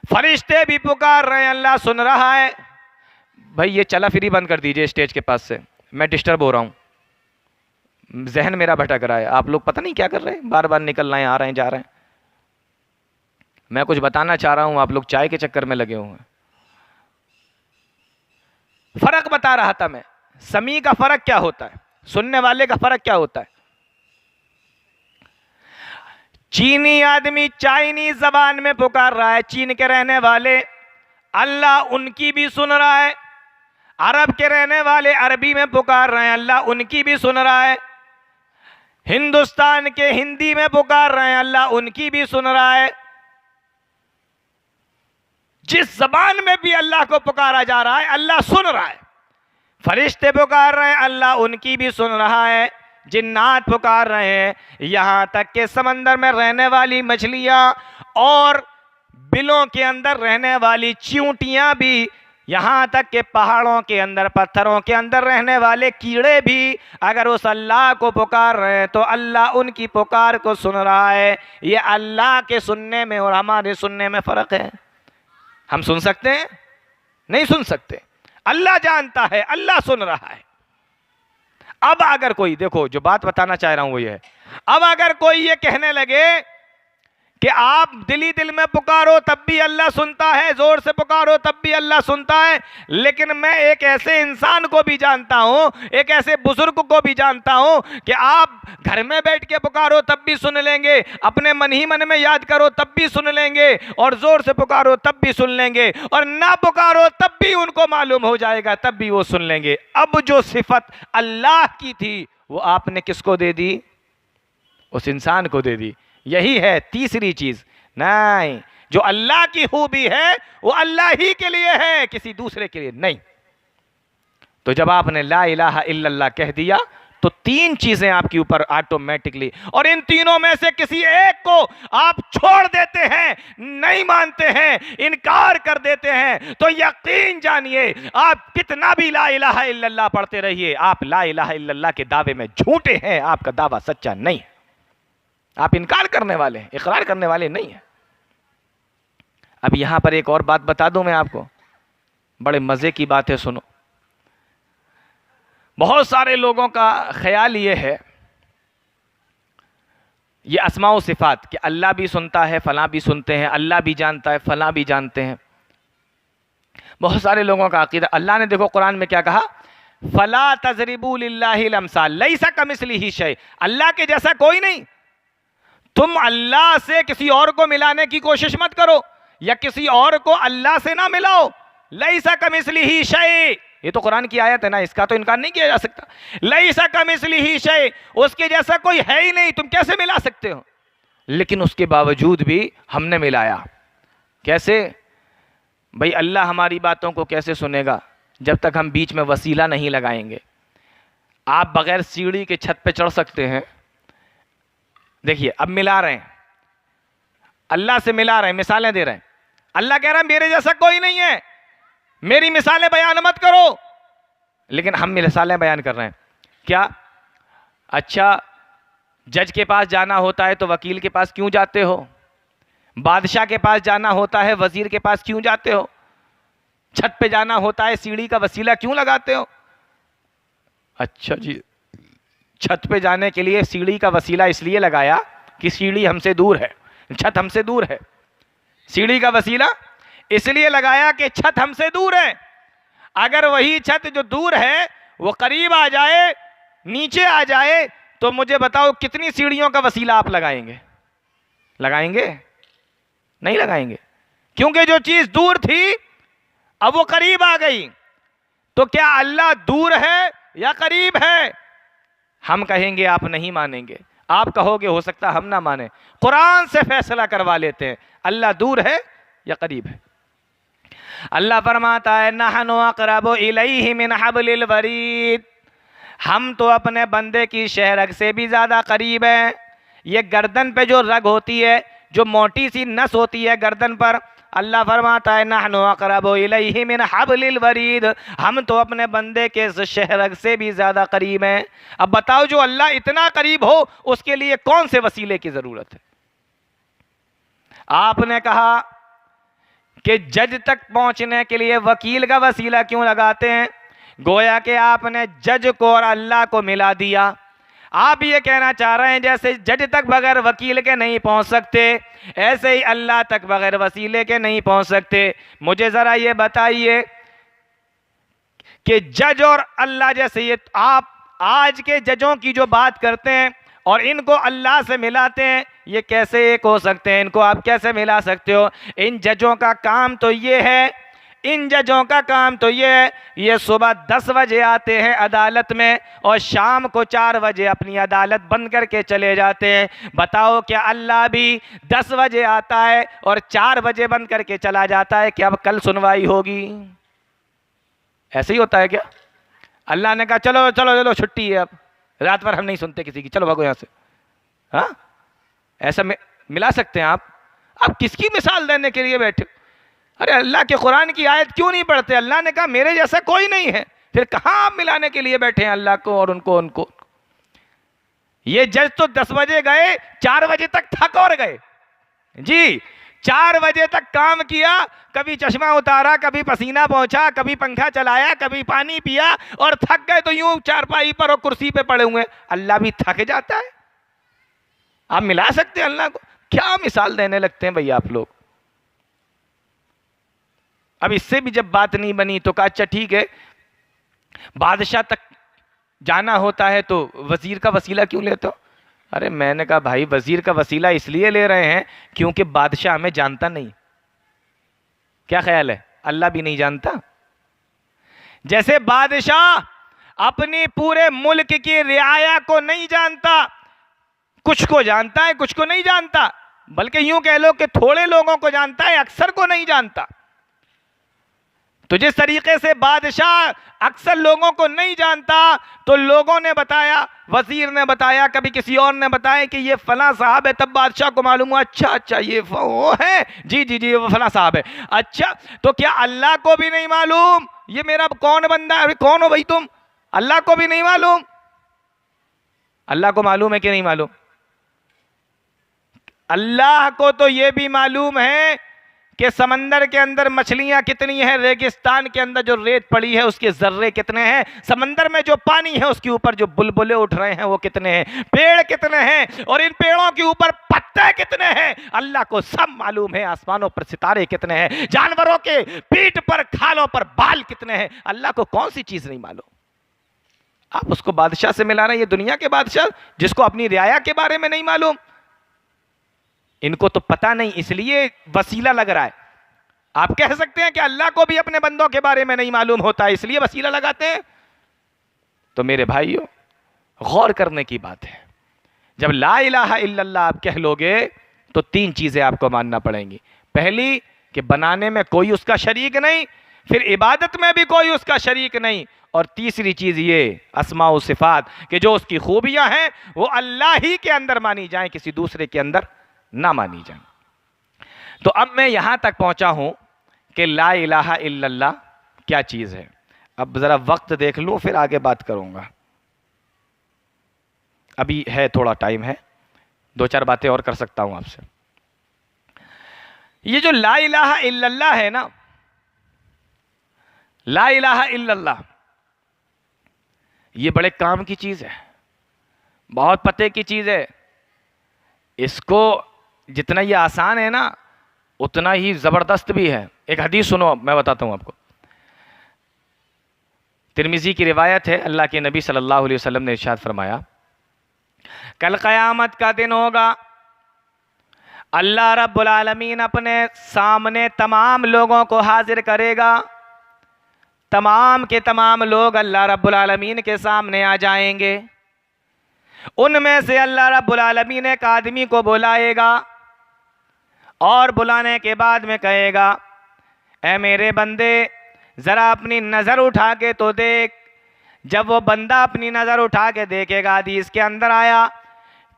فرشتے بھی پکار رہے ہیں اللہ سن رہا ہے۔ بھائی یہ چلا فری بند کر دیجئے اسٹیج کے پاس سے، میں ڈسٹرب ہو رہا ہوں، ذہن میرا بھٹک رہا ہے، آپ لوگ پتہ نہیں کیا کر رہے ہیں، بار بار نکل رہے ہیں، آ رہے ہیں، جا رہے ہیں۔ میں کچھ بتانا چاہ رہا ہوں، آپ لوگ چائے کے چکر میں لگے ہوئے ہیں۔ فرق بتا رہا تھا میں، سمیع کا فرق کیا ہوتا ہے، سننے والے کا فرق کیا ہوتا ہے۔ چینی آدمی چائنی زبان میں پکار رہا ہے، چین کے رہنے والے، اللہ ان کی بھی سن رہا ہے۔ عرب کے رہنے والے عربی میں پکار رہے ہیں، اللہ ان کی بھی سن رہا ہے۔ ہندوستان کے ہندی میں پکار رہے ہیں، اللہ ان کی بھی سن رہا ہے۔ جس زبان میں بھی اللہ کو پکارا جا رہا ہے اللہ سن رہا ہے۔ فرشتے پکار رہے ہیں، اللہ ان کی بھی سن رہا ہے۔ جنات پکار رہے ہیں، یہاں تک کہ سمندر میں رہنے والی مچھلیاں اور بلوں کے اندر رہنے والی چیونٹیاں بھی، یہاں تک کہ پہاڑوں کے اندر، پتھروں کے اندر رہنے والے کیڑے بھی اگر اس اللہ کو پکار رہے ہیں تو اللہ ان کی پکار کو سن رہا ہے۔ یہ اللہ کے سننے میں اور ہمارے سننے میں فرق ہے۔ ہم سن سکتے ہیں؟ نہیں سن سکتے. اللہ جانتا ہے، اللہ سن رہا ہے. اب اگر کوئی، دیکھو جو بات بتانا چاہ رہا ہوں وہ یہ ہے، اب اگر کوئی یہ کہنے لگے کہ آپ دلی دل میں پکارو تب بھی اللہ سنتا ہے، زور سے پکارو تب بھی اللہ سنتا ہے، لیکن میں ایک ایسے انسان کو بھی جانتا ہوں، ایک ایسے بزرگ کو بھی جانتا ہوں کہ آپ گھر میں بیٹھ کے پکارو تب بھی سن لیں گے، اپنے من ہی من میں یاد کرو تب بھی سن لیں گے، اور زور سے پکارو تب بھی سن لیں گے، اور نہ پکارو تب بھی ان کو معلوم ہو جائے گا، تب بھی وہ سن لیں گے. اب جو صفت اللہ کی تھی وہ آپ نے کس کو دے دی؟ اس انسان کو دے دی. یہی ہے تیسری چیز. نہیں، جو اللہ کی خوبی ہے وہ اللہ ہی کے لیے ہے، کسی دوسرے کے لیے نہیں. تو جب آپ نے لا الہ الا اللہ کہہ دیا تو تین چیزیں آپ کے اوپر آٹومیٹکلی، اور ان تینوں میں سے کسی ایک کو آپ چھوڑ دیتے ہیں، نہیں مانتے ہیں، انکار کر دیتے ہیں، تو یقین جانیے آپ کتنا بھی لا الہ الا اللہ پڑھتے رہیے، آپ لا الہ الا اللہ کے دعوے میں جھوٹے ہیں، آپ کا دعویٰ سچا نہیں ہے. آپ انکار کرنے والے ہیں، اقرار کرنے والے نہیں ہیں. اب یہاں پر ایک اور بات بتا دوں میں آپ کو، بڑے مزے کی بات ہے، سنو. بہت سارے لوگوں کا خیال یہ ہے، یہ اسماء و صفات کہ اللہ بھی سنتا ہے، فلاں بھی سنتے ہیں، اللہ بھی جانتا ہے، فلاں بھی جانتے ہیں. بہت سارے لوگوں کا عقیدہ، اللہ نے دیکھو قرآن میں کیا کہا، فَلَا تَضْرِبُوا لِلَّهِ الْأَمْثَالَ لَيْسَ كَمِثْلِهِ شَيْءٌ، اللہ کے جیسا کوئی نہیں. تم اللہ سے کسی اور کو ملانے کی کوشش مت کرو، یا کسی اور کو اللہ سے نہ ملاؤ. لَيْسَ كَمِثْلِهِ شَيْءٌ، یہ تو قرآن کی آیت ہے نا، اس کا تو انکار نہیں کیا جا سکتا. لَيْسَ كَمِثْلِهِ شَيْءٌ، اس کے جیسا کوئی ہے ہی نہیں، تم کیسے ملا سکتے ہو؟ لیکن اس کے باوجود بھی ہم نے ملایا. کیسے؟ بھئی اللہ ہماری باتوں کو کیسے سنے گا جب تک ہم بیچ میں وسیلہ نہیں لگائیں گے. آپ بغیر سیڑھی کے چھت پہ چڑھ سکتے ہیں. دیکھیے اب ملا رہے ہیں، اللہ سے ملا رہے ہیں، مثالیں دے رہے ہیں. اللہ کہہ رہا ہے میرے جیسا کوئی نہیں ہے، میری مثالیں بیان مت کرو. لیکن ہم مثالیں بیان کر رہے ہیں. کیا؟ اچھا جج کے پاس جانا ہوتا ہے تو وکیل کے پاس کیوں جاتے ہو؟ بادشاہ کے پاس جانا ہوتا ہے وزیر کے پاس کیوں جاتے ہو؟ چھت پہ جانا ہوتا ہے سیڑھی کا وسیلہ کیوں لگاتے ہو؟ اچھا جی، چھت پہ جانے کے لیے سیڑھی کا وسیلہ اس لیے لگایا کہ سیڑھی ہم سے دور ہے، چھت ہم سے دور ہے. سیڑھی کا وسیلہ اس لیے لگایا کہ چھت ہم سے دور ہے. اگر وہی چھت جو دور ہے وہ قریب آ جائے، نیچے آ جائے، تو مجھے بتاؤ کتنی سیڑھیوں کا وسیلہ آپ لگائیں گے؟ لگائیں گے؟ نہیں لگائیں گے، کیونکہ جو چیز دور تھی اب وہ قریب آ گئی. تو کیا اللہ دور ہے یا قریب ہے؟ ہم کہیں گے، آپ نہیں مانیں گے. آپ کہو گے ہو سکتا ہم نہ مانیں. قرآن سے فیصلہ کروا لیتے ہیں اللہ دور ہے یا قریب ہے. اللہ فرماتا ہے نحن اقرب الیہ من حبل الورید، ہم تو اپنے بندے کی شہ رگ سے بھی زیادہ قریب ہیں. یہ گردن پہ جو رگ ہوتی ہے، جو موٹی سی نس ہوتی ہے گردن پر، اللہ فرماتا ہے نحن اقرب الیہ من حبل الورید، ہم تو اپنے بندے کے شہ رگ سے بھی زیادہ قریب ہیں. اب بتاؤ جو اللہ اتنا قریب ہو اس کے لیے کون سے وسیلے کی ضرورت ہے؟ آپ نے کہا کہ جج تک پہنچنے کے لیے وکیل کا وسیلہ کیوں لگاتے ہیں؟ گویا کہ آپ نے جج کو اور اللہ کو ملا دیا. آپ یہ کہنا چاہ رہے ہیں جیسے جج تک بغیر وکیل کے نہیں پہنچ سکتے، ایسے ہی اللہ تک بغیر وسیلے کے نہیں پہنچ سکتے. مجھے ذرا یہ بتائیے کہ جج اور اللہ، جیسے یہ آپ آج کے ججوں کی جو بات کرتے ہیں اور ان کو اللہ سے ملاتے ہیں، یہ کیسے ایک ہو سکتے ہیں؟ ان کو آپ کیسے ملا سکتے ہو؟ ان ججوں کا کام تو یہ ہے، یہ صبح 10 بجے آتے ہیں عدالت میں اور شام کو 4 بجے اپنی عدالت بند کر کے چلے جاتے ہیں. بتاؤ کیا اللہ بھی 10 بجے آتا ہے اور 4 بجے بند کر کے چلا جاتا ہے کہ اب کل سنوائی ہوگی؟ ایسے ہی ہوتا ہے کیا؟ اللہ نے کہا چلو چلو چلو چھٹی ہے، اب رات بھر ہم نہیں سنتے کسی کی، چلو بھاگو یہاں سے. ہاں ایسا ملا سکتے ہیں آپ؟ آپ کس کی مثال دینے کے لیے بیٹھے؟ ارے اللہ کے قرآن کی آیت کیوں نہیں پڑھتے؟ اللہ نے کہا میرے جیسا کوئی نہیں ہے، پھر کہاں آپ ملانے کے لیے بیٹھے ہیں اللہ کو اور ان کو؟ یہ جج تو 10 بجے گئے، 4 بجے تک تھک اور گئے. جی 4 بجے تک کام کیا، کبھی چشمہ اتارا، کبھی پسینہ پہنچا، کبھی پنکھا چلایا، کبھی پانی پیا، اور تھک گئے تو یوں چارپائی پر اور کرسی پہ پڑے ہوئے. اللہ بھی تھک جاتا ہے؟ آپ ملا سکتے ہیں اللہ کو؟ کیا مثال دینے لگتے ہیں بھئی آپ لوگ. اب اس سے بھی جب بات نہیں بنی تو کہا اچھا ٹھیک ہے، بادشاہ تک جانا ہوتا ہے تو وزیر کا وسیلہ کیوں لیتے ہو؟ ارے میں نے کہا بھائی وزیر کا وسیلہ اس لیے لے رہے ہیں کیونکہ بادشاہ ہمیں جانتا نہیں. کیا خیال ہے؟ اللہ بھی نہیں جانتا. جیسے بادشاہ اپنی پورے ملک کی رعایا کو نہیں جانتا، کچھ کو جانتا ہے کچھ کو نہیں جانتا، بلکہ یوں کہہ لو کہ تھوڑے لوگوں کو جانتا ہے، اکثر کو نہیں جانتا. تو جس طریقے سے بادشاہ اکثر لوگوں کو نہیں جانتا، تو لوگوں نے بتایا، وزیر نے بتایا، کبھی کسی اور نے بتایا کہ یہ فلاں صاحب ہے، تب بادشاہ کو معلوم ہوا اچھا یہ وہ ہے، جی وہ فلاں صاحب ہے. اچھا تو کیا اللہ کو بھی نہیں معلوم یہ میرا کون بندہ ہے؟ کون ہو بھائی تم؟ اللہ کو بھی نہیں معلوم؟ اللہ کو معلوم ہے کہ نہیں معلوم؟ اللہ کو تو یہ بھی معلوم ہے کہ سمندر کے اندر مچھلیاں کتنی ہیں، ریگستان کے اندر جو ریت پڑی ہے اس کے ذرے کتنے ہیں، سمندر میں جو پانی ہے اس کے اوپر جو بلبلے اٹھ رہے ہیں وہ کتنے ہیں، پیڑ کتنے ہیں، اور ان پیڑوں کے اوپر پتے کتنے ہیں، اللہ کو سب معلوم ہے. آسمانوں پر ستارے کتنے ہیں، جانوروں کے پیٹھ پر کھالوں پر بال کتنے ہیں، اللہ کو کون سی چیز نہیں معلوم؟ آپ اس کو بادشاہ سے ملا رہے ہیں، یہ دنیا کے بادشاہ جس کو اپنی رعایا کے بارے میں نہیں معلوم. ان کو تو پتہ نہیں اس لیے وسیلہ لگ رہا ہے. آپ کہہ سکتے ہیں کہ اللہ کو بھی اپنے بندوں کے بارے میں نہیں معلوم ہوتا ہے اس لیے وسیلہ لگاتے ہیں. تو میرے بھائیو غور کرنے کی بات ہے. جب لا الہ الا اللہ آپ کہہ لو گے تو 3 چیزیں آپ کو ماننا پڑیں گی. پہلی کہ بنانے میں کوئی اس کا شریک نہیں، پھر عبادت میں بھی کوئی اس کا شریک نہیں، اور تیسری چیز یہ اسماء و صفات کہ جو اس کی خوبیاں ہیں وہ اللہ ہی کے اندر مانی جائیں، کسی دوسرے کے اندر نہ مانی جائیں. تو اب میں یہاں تک پہنچا ہوں کہ لا الہ الا اللہ کیا چیز ہے. اب ذرا وقت دیکھ لوں پھر آگے بات کروں گا. ابھی ہے تھوڑا ٹائم ہے، 2-4 باتیں اور کر سکتا ہوں آپ سے. یہ جو لا الہ الا اللہ ہے نا، لا الہ الا اللہ یہ بڑے کام کی چیز ہے، بہت پتے کی چیز ہے. اس کو جتنا یہ آسان ہے نا اتنا ہی زبردست بھی ہے. ایک حدیث سنو، میں بتاتا ہوں آپ کو. ترمذی کی روایت ہے، اللہ کے نبی صلی اللہ علیہ وسلم نے ارشاد فرمایا کل قیامت کا دن ہوگا، اللہ رب العالمین اپنے سامنے تمام لوگوں کو حاضر کرے گا. تمام کے تمام لوگ اللہ رب العالمین کے سامنے آ جائیں گے. ان میں سے اللہ رب العالمین ایک آدمی کو بلائے گا، اور بلانے کے بعد میں کہے گا اے میرے بندے ذرا اپنی نظر اٹھا کے تو دیکھ. جب وہ بندہ اپنی نظر اٹھا کے دیکھے گا، حدیث کے اندر آیا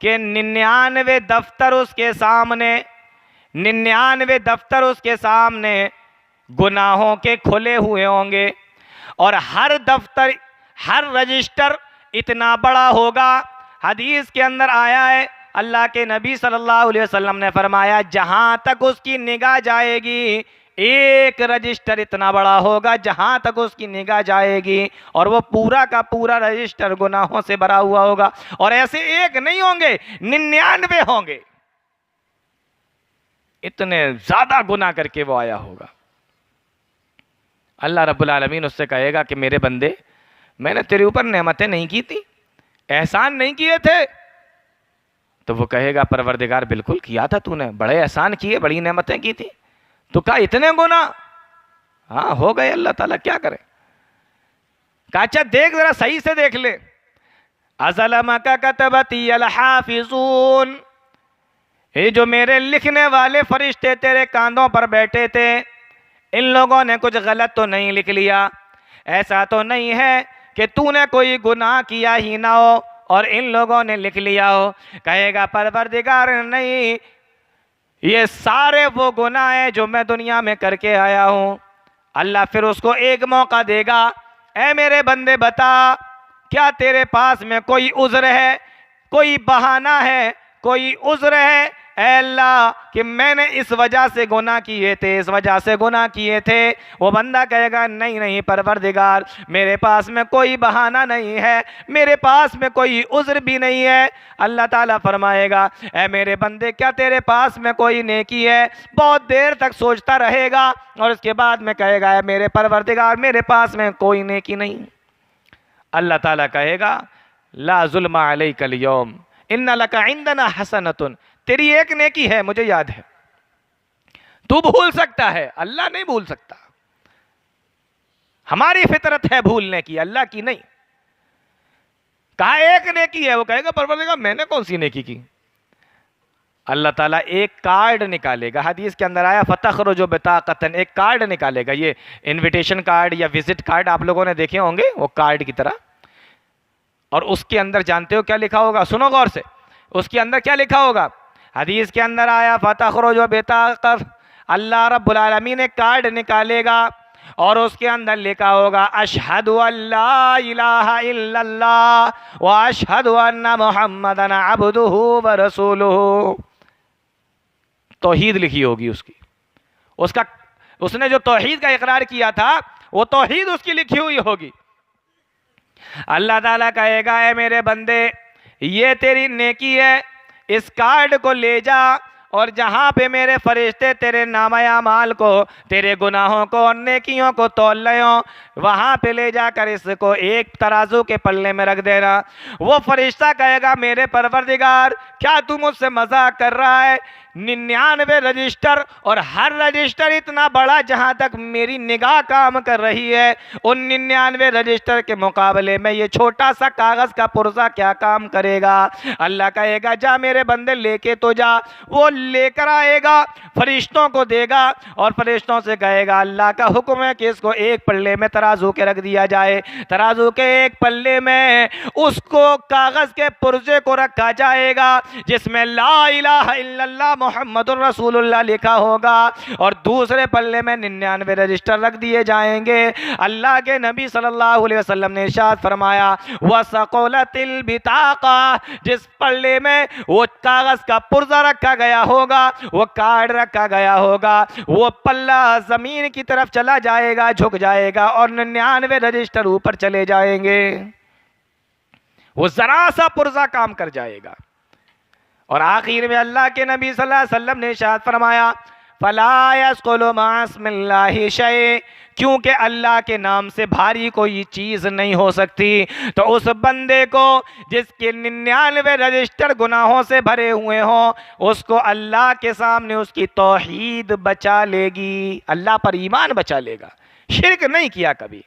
کہ 99 دفتر اس کے سامنے، 99 دفتر اس کے سامنے گناہوں کے کھلے ہوئے ہوں گے، اور ہر دفتر، ہر رجسٹر اتنا بڑا ہوگا. حدیث کے اندر آیا ہے، اللہ کے نبی صلی اللہ علیہ وسلم نے فرمایا جہاں تک اس کی نگاہ جائے گی، ایک رجسٹر اتنا بڑا ہوگا جہاں تک اس کی نگاہ جائے گی، اور وہ پورا کا پورا رجسٹر گناہوں سے بھرا ہوا ہوگا. اور ایسے ایک نہیں ہوں گے، 99 ہوں گے. اتنے زیادہ گناہ کر کے وہ آیا ہوگا. اللہ رب العالمین اس سے کہے گا کہ میرے بندے میں نے تیرے اوپر نعمتیں نہیں کی تھی، احسان نہیں کیے تھے؟ تو وہ کہے گا پروردگار بالکل کیا تھا، تو نے بڑے احسان کیے، بڑی نعمتیں کی تھی. تو کہا اتنے گناہ؟ ہاں ہو گئے، اللہ تعالیٰ کیا کرے. کہا اچھا دیکھ ذرا صحیح سے دیکھ لے. اظلمک کتبتی الحافظون، یہ جو میرے لکھنے والے فرشتے تیرے کاندھوں پر بیٹھے تھے، ان لوگوں نے کچھ غلط تو نہیں لکھ لیا؟ ایسا تو نہیں ہے کہ تو نے کوئی گناہ کیا ہی نہ ہو اور ان لوگوں نے لکھ لیا ہو؟ کہے گا پروردگار نہیں، یہ سارے وہ گناہ ہیں جو میں دنیا میں کر کے آیا ہوں. اللہ پھر اس کو ایک موقع دے گا، اے میرے بندے بتا کیا تیرے پاس میں کوئی عذر ہے، کوئی بہانہ ہے، کوئی عذر ہے؟ اے اللہ کہ میں نے اس وجہ سے گناہ کیے تھے، اس وجہ سے گناہ کیے تھے، وہ بندہ کہے گا نہیں نہیں پروردگار، میرے پاس میں کوئی بہانہ نہیں ہے، میرے پاس میں کوئی عذر بھی نہیں ہے۔ اللہ تعالیٰ فرمائے گا اے میرے بندے کیا تیرے پاس میں کوئی نیکی ہے؟ بہت دیر تک سوچتا رہے گا اور اس کے بعد میں کہے گا اے میرے پروردگار میرے پاس میں کوئی نیکی نہیں۔ اللہ تعالیٰ کہے گا لا ظلم علیک اليوم ان لک عندنا حسنۃ، تیری ایک نیکی ہے مجھے یاد ہے، تو بھول سکتا ہے، اللہ نہیں بھول سکتا، ہماری فطرت ہے بھولنے کی، اللہ کی نہیں۔ کہا ایک نیکی ہے، وہ کہے گا پروردگار میں نے کون سی نیکی کی؟ اللہ تعالیٰ ایک کارڈ نکالے گا، حدیث کے اندر آیا فتخرج بطاقۃ، ایک کارڈ نکالے گا، یہ انویٹیشن کارڈ یا وزٹ کارڈ آپ لوگوں نے دیکھے ہوں گے، وہ کارڈ کی طرح، اور اس کے اندر جانتے ہو کیا لکھا ہوگا؟ سنو غور سے، اس کے اندر کیا لکھا ہوگا؟ حدیث کے اندر آیا فتخرج بطاقۃ، اللہ رب العالمین ایک کارڈ نکالے گا اور اس کے اندر لکھا ہوگا اشہد ان لا الہ الا اللہ واشہد ان محمدا عبدہ ورسولہ، توحید لکھی ہوگی اس کی، اس نے جو توحید کا اقرار کیا تھا وہ توحید اس کی لکھی ہوئی ہوگی۔ اللہ تعالیٰ کہے گا اے میرے بندے یہ تیری نیکی ہے، اس کارڈ کو لے جا اور جہاں پہ میرے فرشتے تیرے نامہ اعمال کو، تیرے گناہوں کو اور نیکیوں کو تول رہے ہوں، وہاں پہ لے جا کر اس کو ایک ترازو کے پلے میں رکھ دینا۔ وہ فرشتہ کہے گا میرے پروردگار کیا تو مجھ سے مذاق کر رہا ہے؟ 99 رجسٹر اور ہر رجسٹر اتنا بڑا جہاں تک میری نگاہ کام کر رہی ہے، ان 99 رجسٹر کے مقابلے میں یہ چھوٹا سا کاغذ کا پرزہ کیا کام کرے گا؟ اللہ کہے گا جا میرے بندے لے کے تو جا۔ وہ لے کر آئے گا، فرشتوں کو دے گا اور فرشتوں سے کہے گا اللہ کا حکم ہے کہ اس کو ایک پلے میں ترازو کے رکھ دیا جائے۔ ترازو کے ایک پلے میں اس کو کاغذ کے پرزے کو رکھا جائے گا جس میں لا الہ الا اللہ محمد الرسول اللہ لکھا ہوگا، اور دوسرے پلے میں 99 رجسٹر رکھ دیے جائیں گے۔ اللہ کے نبی صلی اللہ علیہ وسلم نے ارشاد فرمایا وَثَقُلَتِ الْبِطَاقَةُ، جس پلے میں وہ کاغذ کا پرزہ رکھا گیا ہوگا، وہ کارڈ رکھا گیا ہوگا، وہ پلہ زمین کی طرف چلا جائے گا، جھک جائے گا اور 99 رجسٹر اوپر چلے جائیں گے، وہ ذرا سا پرزہ کام کر جائے گا۔ اور آخر میں اللہ کے نبی صلی اللہ علیہ وسلم نے ارشاد فرمایا فَلَا يَسْقُلُ مَعَ اسْمِ اللَّهِ شَيْءٍ، کیونکہ اللہ کے نام سے بھاری کوئی چیز نہیں ہو سکتی۔ تو اس بندے کو جس کے 99 رجسٹر گناہوں سے بھرے ہوئے ہوں، اس کو اللہ کے سامنے اس کی توحید بچا لے گی، اللہ پر ایمان بچا لے گا، شرک نہیں کیا کبھی۔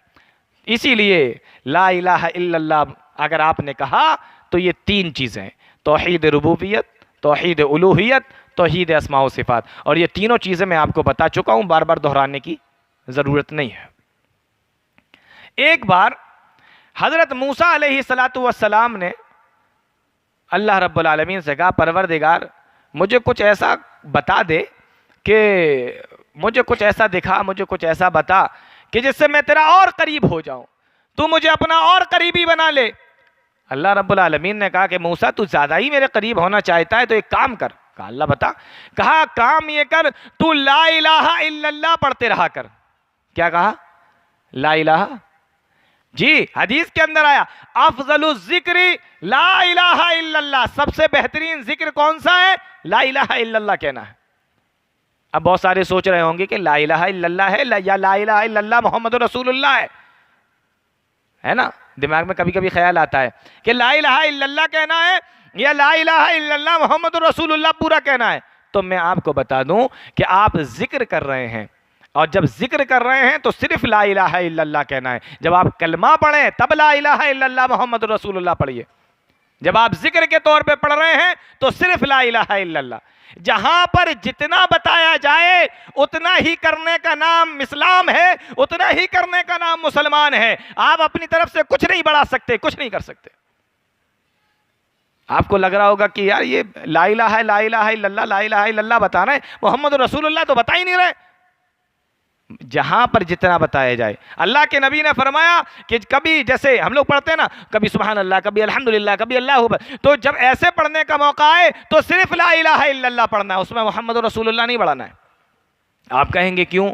اسی لیے لا الہ الا اللہ اگر آپ نے کہا تو یہ 3 چیزیں، توحید ربوبیت، توحید الوہیت، توحید اسماء و صفات، اور یہ تینوں چیزیں میں آپ کو بتا چکا ہوں، بار بار دہرانے کی ضرورت نہیں ہے۔ ایک بار حضرت موسیٰ علیہ السلام نے اللہ رب العالمین سے کہا پروردگار مجھے کچھ ایسا بتا دے کہ مجھے کچھ ایسا دکھا، مجھے کچھ ایسا بتا کہ جس سے میں تیرا اور قریب ہو جاؤں، تو مجھے اپنا اور قریبی بنا لے۔ اللہ رب العالمین نے کہا کہ موسیٰ تو زیادہ ہی میرے قریب ہونا چاہتا ہے تو ایک کام کر۔ کہا اللہ بتا۔ کہا کام یہ کر تو لا الہ الا اللہ پڑھتے رہا کر۔ کیا کہا؟ لا الہ، جی حدیث کے اندر آیا افضل الذکر لا الہ الا اللہ، سب سے بہترین ذکر کون سا ہے؟ لا الہ الا اللہ کہنا ہے۔ اب بہت سارے سوچ رہے ہوں گے کہ لا الہ الا اللہ ہے یا لا الہ الا اللہ محمد رسول اللہ ہے نا؟ دماغ میں کبھی کبھی خیال آتا ہے کہ لا الہ الا اللہ کہنا ہے یا لا الہ الا اللہ محمد رسول اللہ پورا کہنا ہے۔ تو میں آپ کو بتا دوں کہ آپ ذکر کر رہے ہیں، اور جب ذکر کر رہے ہیں تو صرف لا الہ الا اللہ کہنا ہے۔ جب آپ کلمہ پڑھیں تب لا الہ الا اللہ محمد رسول اللہ پڑھیے۔ جب آپ ذکر کے طور پہ پڑھ رہے ہیں تو صرف لا الہ الا اللہ۔ جہاں پر جتنا بتایا جائے اتنا ہی کرنے کا نام اسلام ہے، اتنا ہی کرنے کا نام مسلمان ہے۔ آپ اپنی طرف سے کچھ نہیں بڑھا سکتے، کچھ نہیں کر سکتے۔ آپ کو لگ رہا ہوگا کہ یار یہ لا الہ الا اللہ لا الہ الا اللہ بتا رہے ہیں، محمد رسول اللہ تو بتا ہی نہیں رہے۔ جہاں پر جتنا بتایا جائے. اللہ کے نبی نے فرمایا کہ کبھی جیسے ہم لوگ پڑھتے ہیں نا، کبھی سبحان اللہ، کبھی الحمدللہ، کبھی اللہ اکبر، تو جب ایسے پڑھنے کا موقع آئے تو صرف لا الہ الا اللہ پڑھنا ہے، اس میں محمد رسول اللہ نہیں بڑھانا ہے. آپ کہیں گے کیوں؟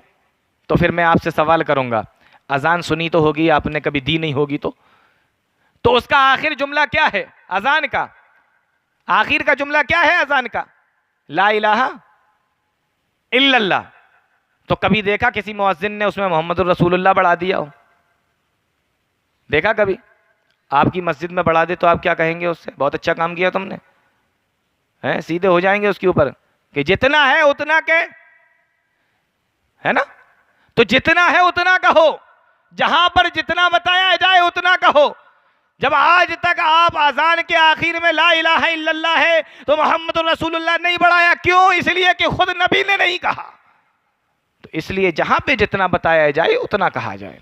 تو پھر میں آپ سے سوال کروں گا، اذان سنی تو ہوگی آپ نے، کبھی دی نہیں ہوگی تو اس کا آخر جملہ کیا ہے اذان کا؟ آخر کا جملہ کیا ہے اذان کا؟ لا الہ الا اللہ. تو کبھی دیکھا کسی مؤذن نے اس میں محمد الرسول اللہ بڑھا دیا ہو؟ دیکھا کبھی؟ آپ کی مسجد میں بڑھا دے تو آپ کیا کہیں گے اس سے؟ بہت اچھا کام کیا تم نے، سیدھے ہو جائیں گے اس کے اوپر کہ جتنا ہے اتنا کے ہے نا. تو جتنا ہے اتنا کہو، جہاں پر جتنا بتایا جائے اتنا کہو. جب آج تک آپ اذان کے آخر میں لا الہ الا اللہ ہے تو محمد الرسول اللہ نہیں بڑھایا، کیوں؟ اس لیے کہ خود نبی نے نہیں کہا. تو اس لیے جہاں پہ جتنا بتایا جائے اتنا کہا جائے.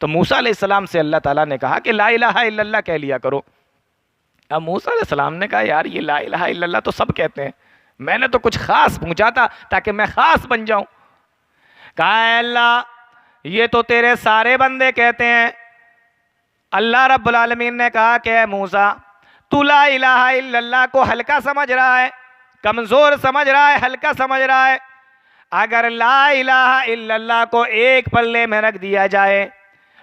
تو موسیٰ علیہ السلام سے اللہ تعالیٰ نے کہا کہ لا الہ الا اللہ کہہ لیا کرو. اب موسیٰ علیہ السلام نے کہا یار یہ لا الہ الا اللہ تو سب کہتے ہیں، میں نے تو کچھ خاص پوچھا تھا تاکہ میں خاص بن جاؤں. کہا اے اللہ یہ تو تیرے سارے بندے کہتے ہیں. اللہ رب العالمین نے کہا کہ اے موسیٰ تو لا الہ الا اللہ کو ہلکا سمجھ رہا ہے، کمزور سمجھ رہا ہے، ہلکا سمجھ رہا ہے. اگر لا الہ الا اللہ کو ایک پلے میں رکھ دیا جائے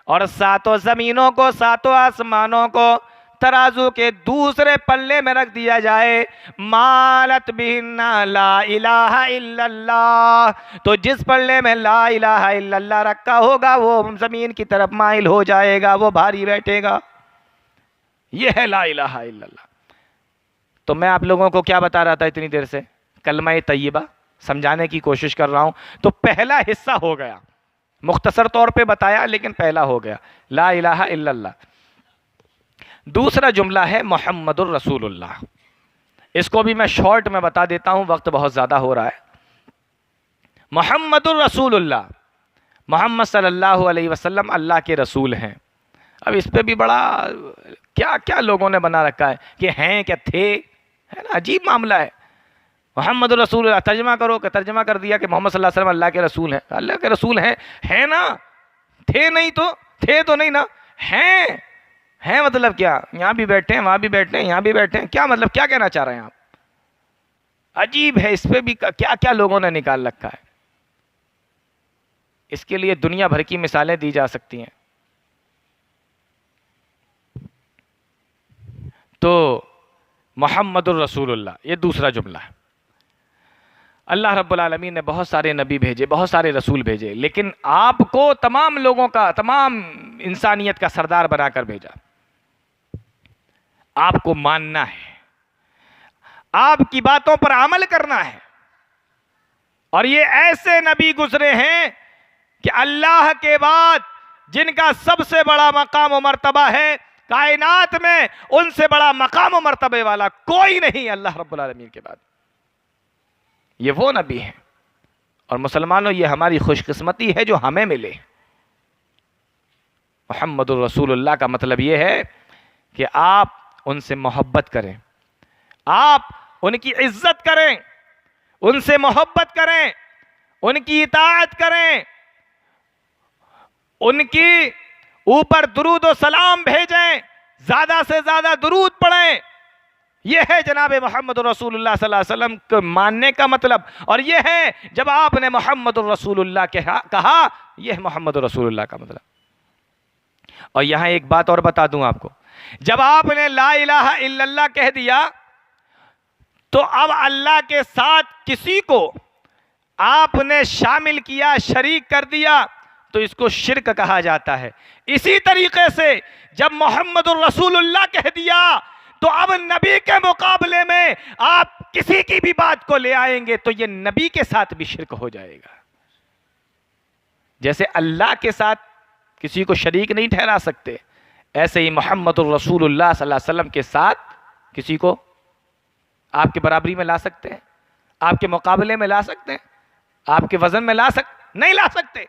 اور ساتوں زمینوں کو، ساتوں آسمانوں کو ترازو کے دوسرے پلے میں رکھ دیا جائے، مالت بہن لا الہ الا اللہ، تو جس پلے میں لا الہ الا اللہ رکھا ہوگا وہ زمین کی طرف مائل ہو جائے گا، وہ بھاری بیٹھے گا. یہ ہے لا الہ الا اللہ. تو میں آپ لوگوں کو کیا بتا رہا تھا اتنی دیر سے؟ کلمہ طیبہ سمجھانے کی کوشش کر رہا ہوں. تو پہلا حصہ ہو گیا، مختصر طور پہ بتایا لیکن پہلا ہو گیا لا الہ الا اللہ. دوسرا جملہ ہے محمد الرسول اللہ. اس کو بھی میں شارٹ میں بتا دیتا ہوں، وقت بہت زیادہ ہو رہا ہے. محمد الرسول اللہ، محمد صلی اللہ علیہ وسلم اللہ کے رسول ہیں. اب اس پہ بھی بڑا کیا کیا لوگوں نے بنا رکھا ہے کہ ہیں کیا تھے، ہے نا، عجیب معاملہ ہے. محمد الرسول اللہ ترجمہ کرو کہ ترجمہ کر دیا کہ محمد صلی اللہ علیہ وسلم اللہ کے رسول ہیں. اللہ کے رسول ہیں نا، تھے نہیں تو تھے تو نہیں نا، ہیں مطلب کیا؟ یہاں بھی بیٹھے ہیں، وہاں بھی بیٹھے ہیں، یہاں بھی بیٹھے ہیں، کیا مطلب کیا کہنا چاہ رہے ہیں آپ؟ عجیب ہے. اس پہ بھی کیا کیا لوگوں نے نکال رکھا ہے. اس کے لیے دنیا بھر کی مثالیں دی جا سکتی ہیں. تو محمد الرسول اللہ یہ دوسرا جملہ ہے. اللہ رب العالمین نے بہت سارے نبی بھیجے، بہت سارے رسول بھیجے، لیکن آپ کو تمام لوگوں کا، تمام انسانیت کا سردار بنا کر بھیجا. آپ کو ماننا ہے، آپ کی باتوں پر عمل کرنا ہے. اور یہ ایسے نبی گزرے ہیں کہ اللہ کے بعد جن کا سب سے بڑا مقام و مرتبہ ہے کائنات میں، ان سے بڑا مقام و مرتبے والا کوئی نہیں اللہ رب العالمین کے بعد. یہ وہ نبی ہیں. اور مسلمانوں یہ ہماری خوش قسمتی ہے جو ہمیں ملے. محمد الرسول اللہ کا مطلب یہ ہے کہ آپ ان سے محبت کریں، آپ ان کی عزت کریں، ان سے محبت کریں، ان کی اطاعت کریں، ان کی اوپر درود و سلام بھیجیں، زیادہ سے زیادہ درود پڑھیں. یہ ہے جناب محمد الرسول اللہ صلی اللہ علیہ وسلم کو ماننے کا مطلب. اور یہ ہے جب آپ نے محمد الرسول اللہ کہا، یہ ہے محمد الرسول اللہ کا مطلب. اور یہاں ایک بات اور بتا دوں آپ کو، جب آپ نے لا الہ الا اللہ کہہ دیا تو اب اللہ کے ساتھ کسی کو آپ نے شامل کیا، شریک کر دیا، تو اس کو شرک کہا جاتا ہے. اسی طریقے سے جب محمد الرسول اللہ کہہ دیا تو اب نبی کے مقابلے میں آپ کسی کی بھی بات کو لے آئیں گے تو یہ نبی کے ساتھ بھی شرک ہو جائے گا. جیسے اللہ کے ساتھ کسی کو شریک نہیں ٹھہرا سکتے، ایسے ہی محمد الرسول اللہ صلی اللہ علیہ وسلم کے ساتھ کسی کو آپ کے برابری میں لا سکتے ہیں، آپ کے مقابلے میں لا سکتے ہیں، آپ کے وزن میں نہیں لا سکتے.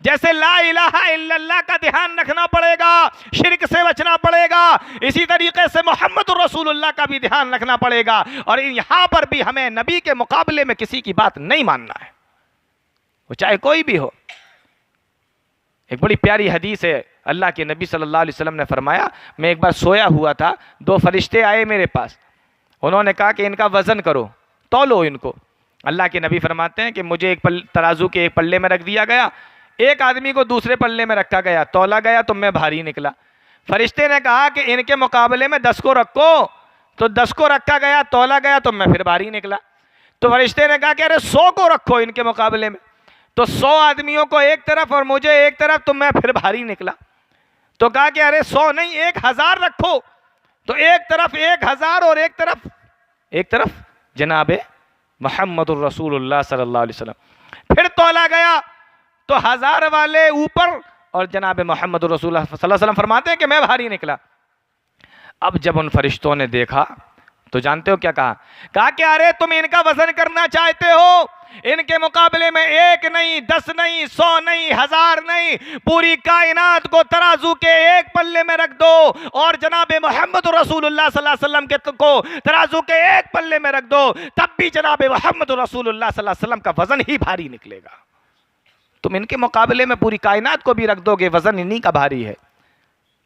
جیسے لا الہ الا اللہ کا دھیان رکھنا پڑے گا، شرک سے بچنا پڑے گا، اسی طریقے سے محمد الرسول اللہ کا بھی دھیان رکھنا پڑے گا. اور یہاں پر بھی ہمیں نبی کے مقابلے میں کسی کی بات نہیں ماننا ہے، وہ چاہے کوئی بھی ہو. ایک بڑی پیاری حدیث ہے، اللہ کے نبی صلی اللہ علیہ وسلم نے فرمایا، میں ایک بار سویا ہوا تھا، دو فرشتے آئے میرے پاس، انہوں نے کہا کہ ان کا وزن کرو، تولو ان کو۔ اللہ کے نبی فرماتے ہیں کہ مجھے ایک ترازو کے ایک پلے میں رکھ دیا گیا، ایک آدمی کو دوسرے پلے میں رکھا گیا، تولا گیا تو میں بھاری نکلا۔ فرشتے نے کہا کہ ان کے مقابلے میں 10 کو رکھو، تو 10 کو رکھا گیا، تولا گیا تو میں پھر بھاری نکلا۔ تو فرشتے نے کہا کہ ارے 100 کو رکھو ان کے مقابلے میں، تو 100 آدمیوں کو ایک طرف اور مجھے ایک طرف، تو میں پھر بھاری نکلا۔ تو کہا کہ ارے 100 نہیں 1000 رکھو، تو ایک طرف 1000 اور ایک طرف جناب محمد الرسول اللہ صلی اللہ علیہ وسلم۔ پھر تولا گیا تو 1000 والے اوپر اور جناب محمد الرسول اللہ صلی اللہ علیہ وسلم فرماتے ہیں کہ میں بھاری نکلا۔ اب جب ان فرشتوں نے دیکھا تو جانتے ہو کیا کہا کہ ارے تم ان کا وزن کرنا چاہتے ہو، ان کے مقابلے میں 1 نہیں 10 نہیں 100 نہیں 1000 نہیں، پوری کائنات کو ترازو کے ایک پلے میں رکھ دو اور جناب محمد رسول اللہ صلی اللہ علیہ وسلم کو ترازو کے ایک پلے میں رکھ دو، تب بھی جناب محمد رسول اللہ صلی اللہ علیہ وسلم کا وزن ہی بھاری نکلے گا۔ تم ان کے مقابلے میں پوری کائنات کو بھی رکھ دو گے، وزن انہی کا بھاری ہے۔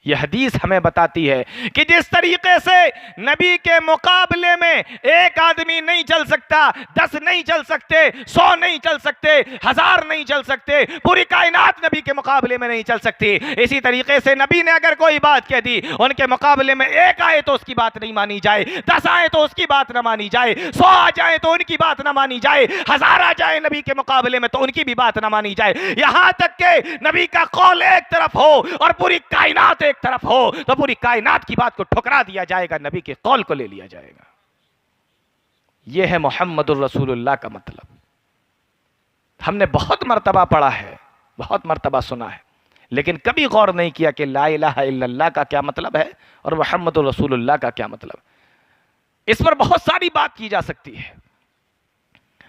یہ حدیث ہمیں بتاتی ہے کہ جس طریقے سے نبی کے مقابلے میں ایک آدمی نہیں چل سکتا، 10 نہیں چل سکتے، 100 نہیں چل سکتے، 1000 نہیں چل سکتے، پوری کائنات نبی کے مقابلے میں نہیں چل سکتی، اسی طریقے سے نبی نے اگر کوئی بات کہہ دی، ان کے مقابلے میں 1 آئے تو اس کی بات نہیں مانی جائے، 10 آئے تو اس کی بات نہ مانی جائے، 100 آ جائے تو ان کی بات نہ مانی جائے، 1000 آ جائے نبی کے مقابلے میں تو ان کی بھی بات نہ مانی جائے، یہاں تک کہ نبی کا قول ایک طرف ہو اور پوری کائنات ایک طرف ہو تو پوری کائنات کی بات کو ٹھکرا دیا جائے گا، نبی کے قول کو لے لیا جائے گا۔ یہ ہے محمد الرسول اللہ کا مطلب۔ ہم نے بہت مرتبہ پڑھا ہے، بہت مرتبہ سنا ہے، لیکن کبھی غور نہیں کیا کہ لا الہ الا اللہ کا کیا مطلب ہے اور محمد الرسول اللہ کا کیا مطلب ہے۔ اس پر بہت ساری بات کی جا سکتی ہے،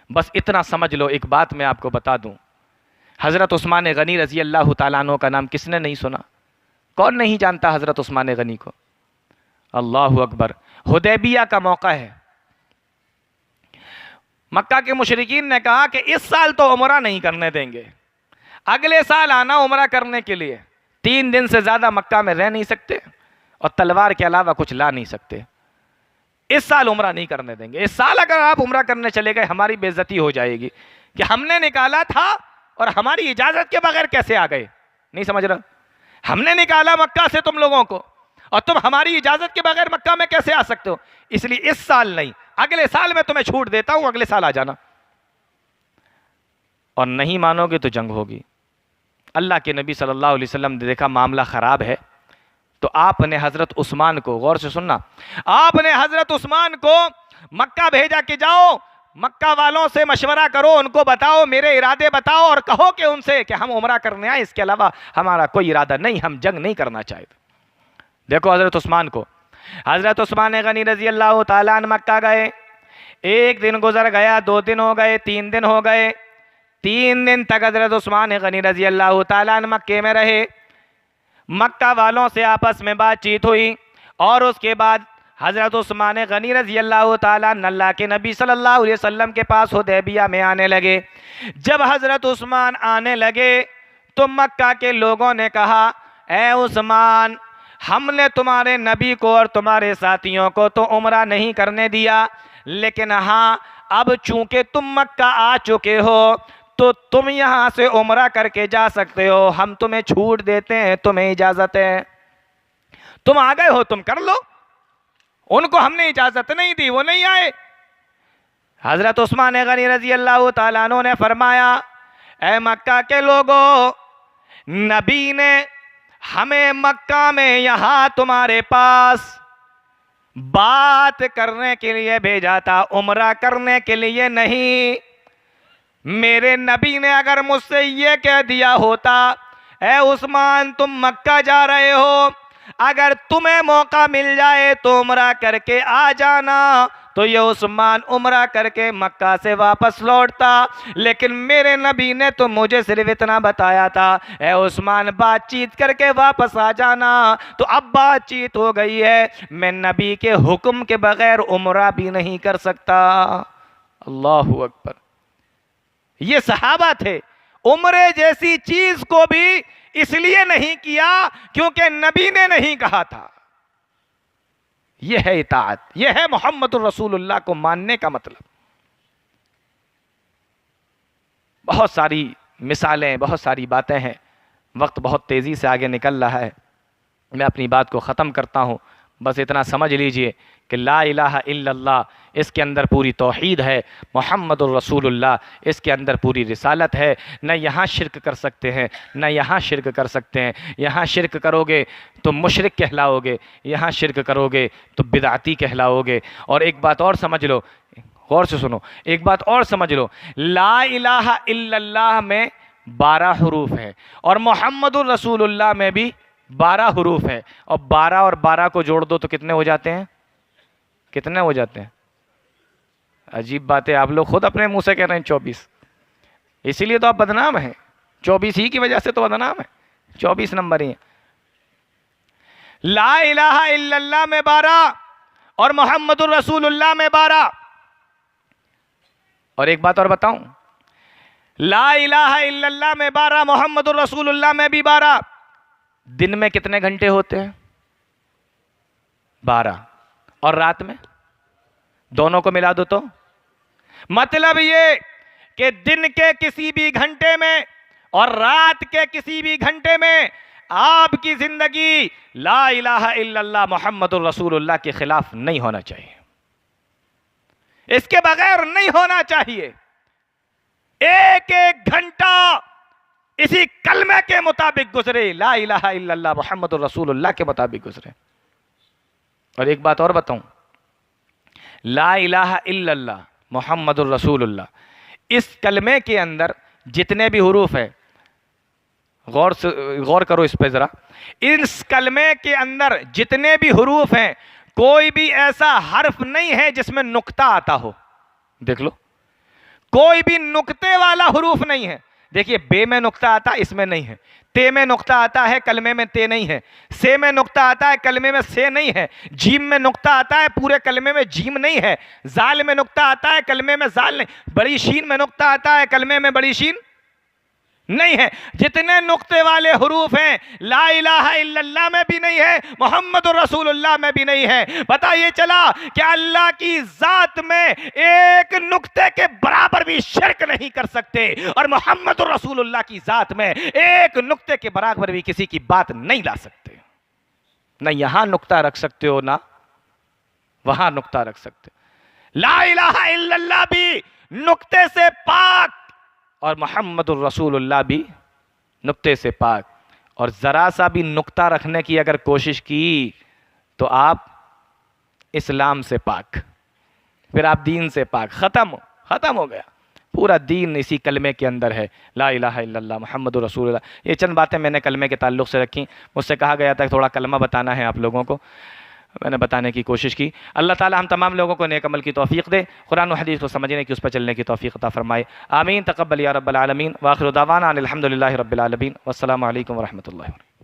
بس اتنا سمجھ لو۔ ایک بات میں آپ کو بتا دوں، حضرت عثمان غنی رضی اللہ تعالیٰ عنہ کا نام کس نے نہیں سنا؟ کون نہیں جانتا حضرت عثمان غنی کو؟ اللہ اکبر۔ حدیبیہ کا موقع ہے، مکہ کے مشرکین نے کہا کہ اس سال تو عمرہ نہیں کرنے دیں گے، اگلے سال آنا عمرہ کرنے کے لیے۔ 3 دن سے زیادہ مکہ میں رہ نہیں سکتے اور تلوار کے علاوہ کچھ لا نہیں سکتے، اس سال عمرہ نہیں کرنے دیں گے۔ اس سال اگر آپ عمرہ کرنے چلے گئے ہماری بے عزتی ہو جائے گی کہ ہم نے نکالا تھا اور ہماری اجازت کے بغیر کیسے آ گئے۔ نہیں سمجھ رہا؟ ہم نے نکالا مکہ سے تم لوگوں کو اور تم ہماری اجازت کے بغیر مکہ میں کیسے آ سکتے ہو؟ اس لیے اس سال نہیں، اگلے سال میں تمہیں چھوٹ دیتا ہوں، اگلے سال آ جانا، اور نہیں مانو گے تو جنگ ہوگی۔ اللہ کے نبی صلی اللہ علیہ وسلم نے دیکھا معاملہ خراب ہے تو آپ نے حضرت عثمان کو، غور سے سننا، آپ نے حضرت عثمان کو مکہ بھیجا کہ جاؤ مکہ والوں سے مشورہ کرو، ان کو بتاؤ میرے ارادے بتاؤ اور کہو کہ ان سے کہ ہم عمرہ کرنے آئے، اس کے علاوہ ہمارا کوئی ارادہ نہیں، ہم جنگ نہیں کرنا چاہتے۔ دیکھو حضرت عثمان کو، حضرت عثمان غنی رضی اللہ تعالیٰ عنہ مکہ گئے، 1 دن گزر گیا، 2 دن ہو گئے، 3 دن ہو گئے، 3 دن تک حضرت عثمان غنی رضی اللہ تعالیٰ عنہ مکے میں رہے، مکہ والوں سے آپس میں بات چیت ہوئی، اور اس کے بعد حضرت عثمان غنی رضی اللہ تعالیٰ عنہ اللہ کے نبی صلی اللہ علیہ وسلم کے پاس حدیبیہ میں آنے لگے۔ جب حضرت عثمان آنے لگے تو مکہ کے لوگوں نے کہا، اے عثمان، ہم نے تمہارے نبی کو اور تمہارے ساتھیوں کو تو عمرہ نہیں کرنے دیا، لیکن ہاں اب چونکہ تم مکہ آ چکے ہو تو تم یہاں سے عمرہ کر کے جا سکتے ہو، ہم تمہیں چھوٹ دیتے ہیں، تمہیں اجازت ہے، تم آ گئے ہو تم کر لو۔ ان کو ہم نے اجازت نہیں دی، وہ نہیں آئے۔ حضرت عثمان غنی رضی اللہ تعالیٰ عنہ نے فرمایا، اے مکہ کے لوگوں، نبی نے ہمیں مکہ میں یہاں تمہارے پاس بات کرنے کے لیے بھیجا تھا، عمرہ کرنے کے لیے نہیں۔ میرے نبی نے اگر مجھ سے یہ کہہ دیا ہوتا، اے عثمان تم مکہ جا رہے ہو، اگر تمہیں موقع مل جائے تو عمرہ کر کے آ جانا، تو یہ عثمان عمرہ کر کے مکہ سے واپس لوٹتا، لیکن میرے نبی نے تو مجھے صرف اتنا بتایا تھا، اے عثمان بات چیت کر کے واپس آ جانا۔ تو اب بات چیت ہو گئی ہے، میں نبی کے حکم کے بغیر عمرہ بھی نہیں کر سکتا۔ اللہ اکبر۔ یہ صحابہ تھے، عمرے جیسی چیز کو بھی اس لیے نہیں کیا کیونکہ نبی نے نہیں کہا تھا۔ یہ ہے اطاعت، یہ ہے محمد الرسول اللہ کو ماننے کا مطلب۔ بہت ساری مثالیں، بہت ساری باتیں ہیں، وقت بہت تیزی سے آگے نکل رہا ہے، میں اپنی بات کو ختم کرتا ہوں۔ بس اتنا سمجھ لیجئے کہ لا الہ الا اللہ، اس کے اندر پوری توحید ہے، محمد الرسول اللہ اس کے اندر پوری رسالت ہے۔ نہ یہاں شرک کر سکتے ہیں، نہ یہاں شرک کر سکتے ہیں۔ یہاں شرک کرو گے تو مشرک کہلاؤ گے، یہاں شرک کرو گے تو بدعتی کہلاؤ گے۔ اور ایک بات اور سمجھ لو، غور سے سنو، ایک بات اور سمجھ لو، لا الہ الا اللہ میں 12 حروف ہیں اور محمد الرسول اللہ میں بھی 12 حروف ہیں، اور 12 اور 12 کو جوڑ دو تو کتنے ہو جاتے ہیں؟ کتنے ہو جاتے ہیں؟ عجیب بات ہے، آپ لوگ خود اپنے منہ سے کہہ رہے ہیں 24، اسی لیے تو آپ بدنام ہیں، 24 ہی کی وجہ سے تو بدنام ہے، 24 نمبر ہی ہیں۔ لا الہ الا اللہ میں 12 اور محمد الرسول اللہ میں 12۔ اور ایک بات اور بتاؤں، لا الہ الا اللہ میں 12، محمد الرسول اللہ میں بھی 12۔ دن میں کتنے گھنٹے ہوتے ہیں؟ 12۔ اور رات میں؟ دونوں کو ملا دو تو مطلب یہ کہ دن کے کسی بھی گھنٹے میں اور رات کے کسی بھی گھنٹے میں آپ کی زندگی لا الہ الا اللہ محمد الرسول اللہ کے خلاف نہیں ہونا چاہیے، اس کے بغیر نہیں ہونا چاہیے۔ ایک ایک گھنٹہ اسی کلمے کے مطابق گزرے، لا الہ الا اللہ محمد الرسول اللہ کے مطابق گزرے۔ اور ایک بات اور بتاؤں، لا الہ الا اللہ محمد الرسول اللہ، اس کلمے کے اندر جتنے بھی حروف ہیں، غور کرو اس پہ ذرا، اس کلمے کے اندر جتنے بھی حروف ہیں کوئی بھی ایسا حرف نہیں ہے جس میں نقطہ آتا ہو، دیکھ لو، کوئی بھی نقطے والا حروف نہیں ہے۔ دیکھیے بے میں نقطہ آتا ہے، اس میں نہیں ہے۔ تے میں نقطہ آتا ہے، کلمے میں تے نہیں ہے۔ سے میں نقطہ آتا ہے، کلمے میں سے نہیں ہے۔ جیم میں نقطہ آتا ہے، پورے کلمے میں جیم نہیں ہے۔ زال میں نقطہ آتا ہے، کلمے میں زال نہیں۔ بڑی شین میں نقطہ آتا ہے، کلمے میں بڑی شین نہیں ہے۔ جتنے نقطے والے حروف ہیں لا الہ الا اللہ میں بھی نہیں ہے، محمد الرسول اللہ میں بھی نہیں ہے۔ پتہ یہ چلا کہ اللہ کی ذات میں ایک نقطے کے برابر بھی شرک نہیں کر سکتے، اور محمد الرسول اللہ کی ذات میں ایک نقطے کے برابر بھی کسی کی بات نہیں لا سکتے۔ نہ یہاں نقطہ رکھ سکتے ہو، نہ وہاں نقطہ رکھ سکتے۔ لا الہ الا اللہ بھی نقطے سے پاک اور محمد الرسول اللہ بھی نقطے سے پاک، اور ذرا سا بھی نقطہ رکھنے کی اگر کوشش کی تو آپ اسلام سے پاک، پھر آپ دین سے پاک، ختم ہو گیا۔ پورا دین اسی کلمے کے اندر ہے، لا الہ الا اللہ محمد الرسول اللہ۔ یہ چند باتیں میں نے کلمے کے تعلق سے رکھی، مجھ سے کہا گیا تھا کہ تھوڑا کلمہ بتانا ہے آپ لوگوں کو، میں نے بتانے کی کوشش کی۔ اللہ تعالی ہم تمام لوگوں کو نیک عمل کی توفیق دے، قرآن و حدیث کو سمجھنے کی، اس پر چلنے کی توفیق عطا فرمائے، آمین۔ تقبل یا رب العالمین، وآخر دعوانا ان الحمدللہ رب العالمین، والسلام علیکم ورحمۃ اللہ۔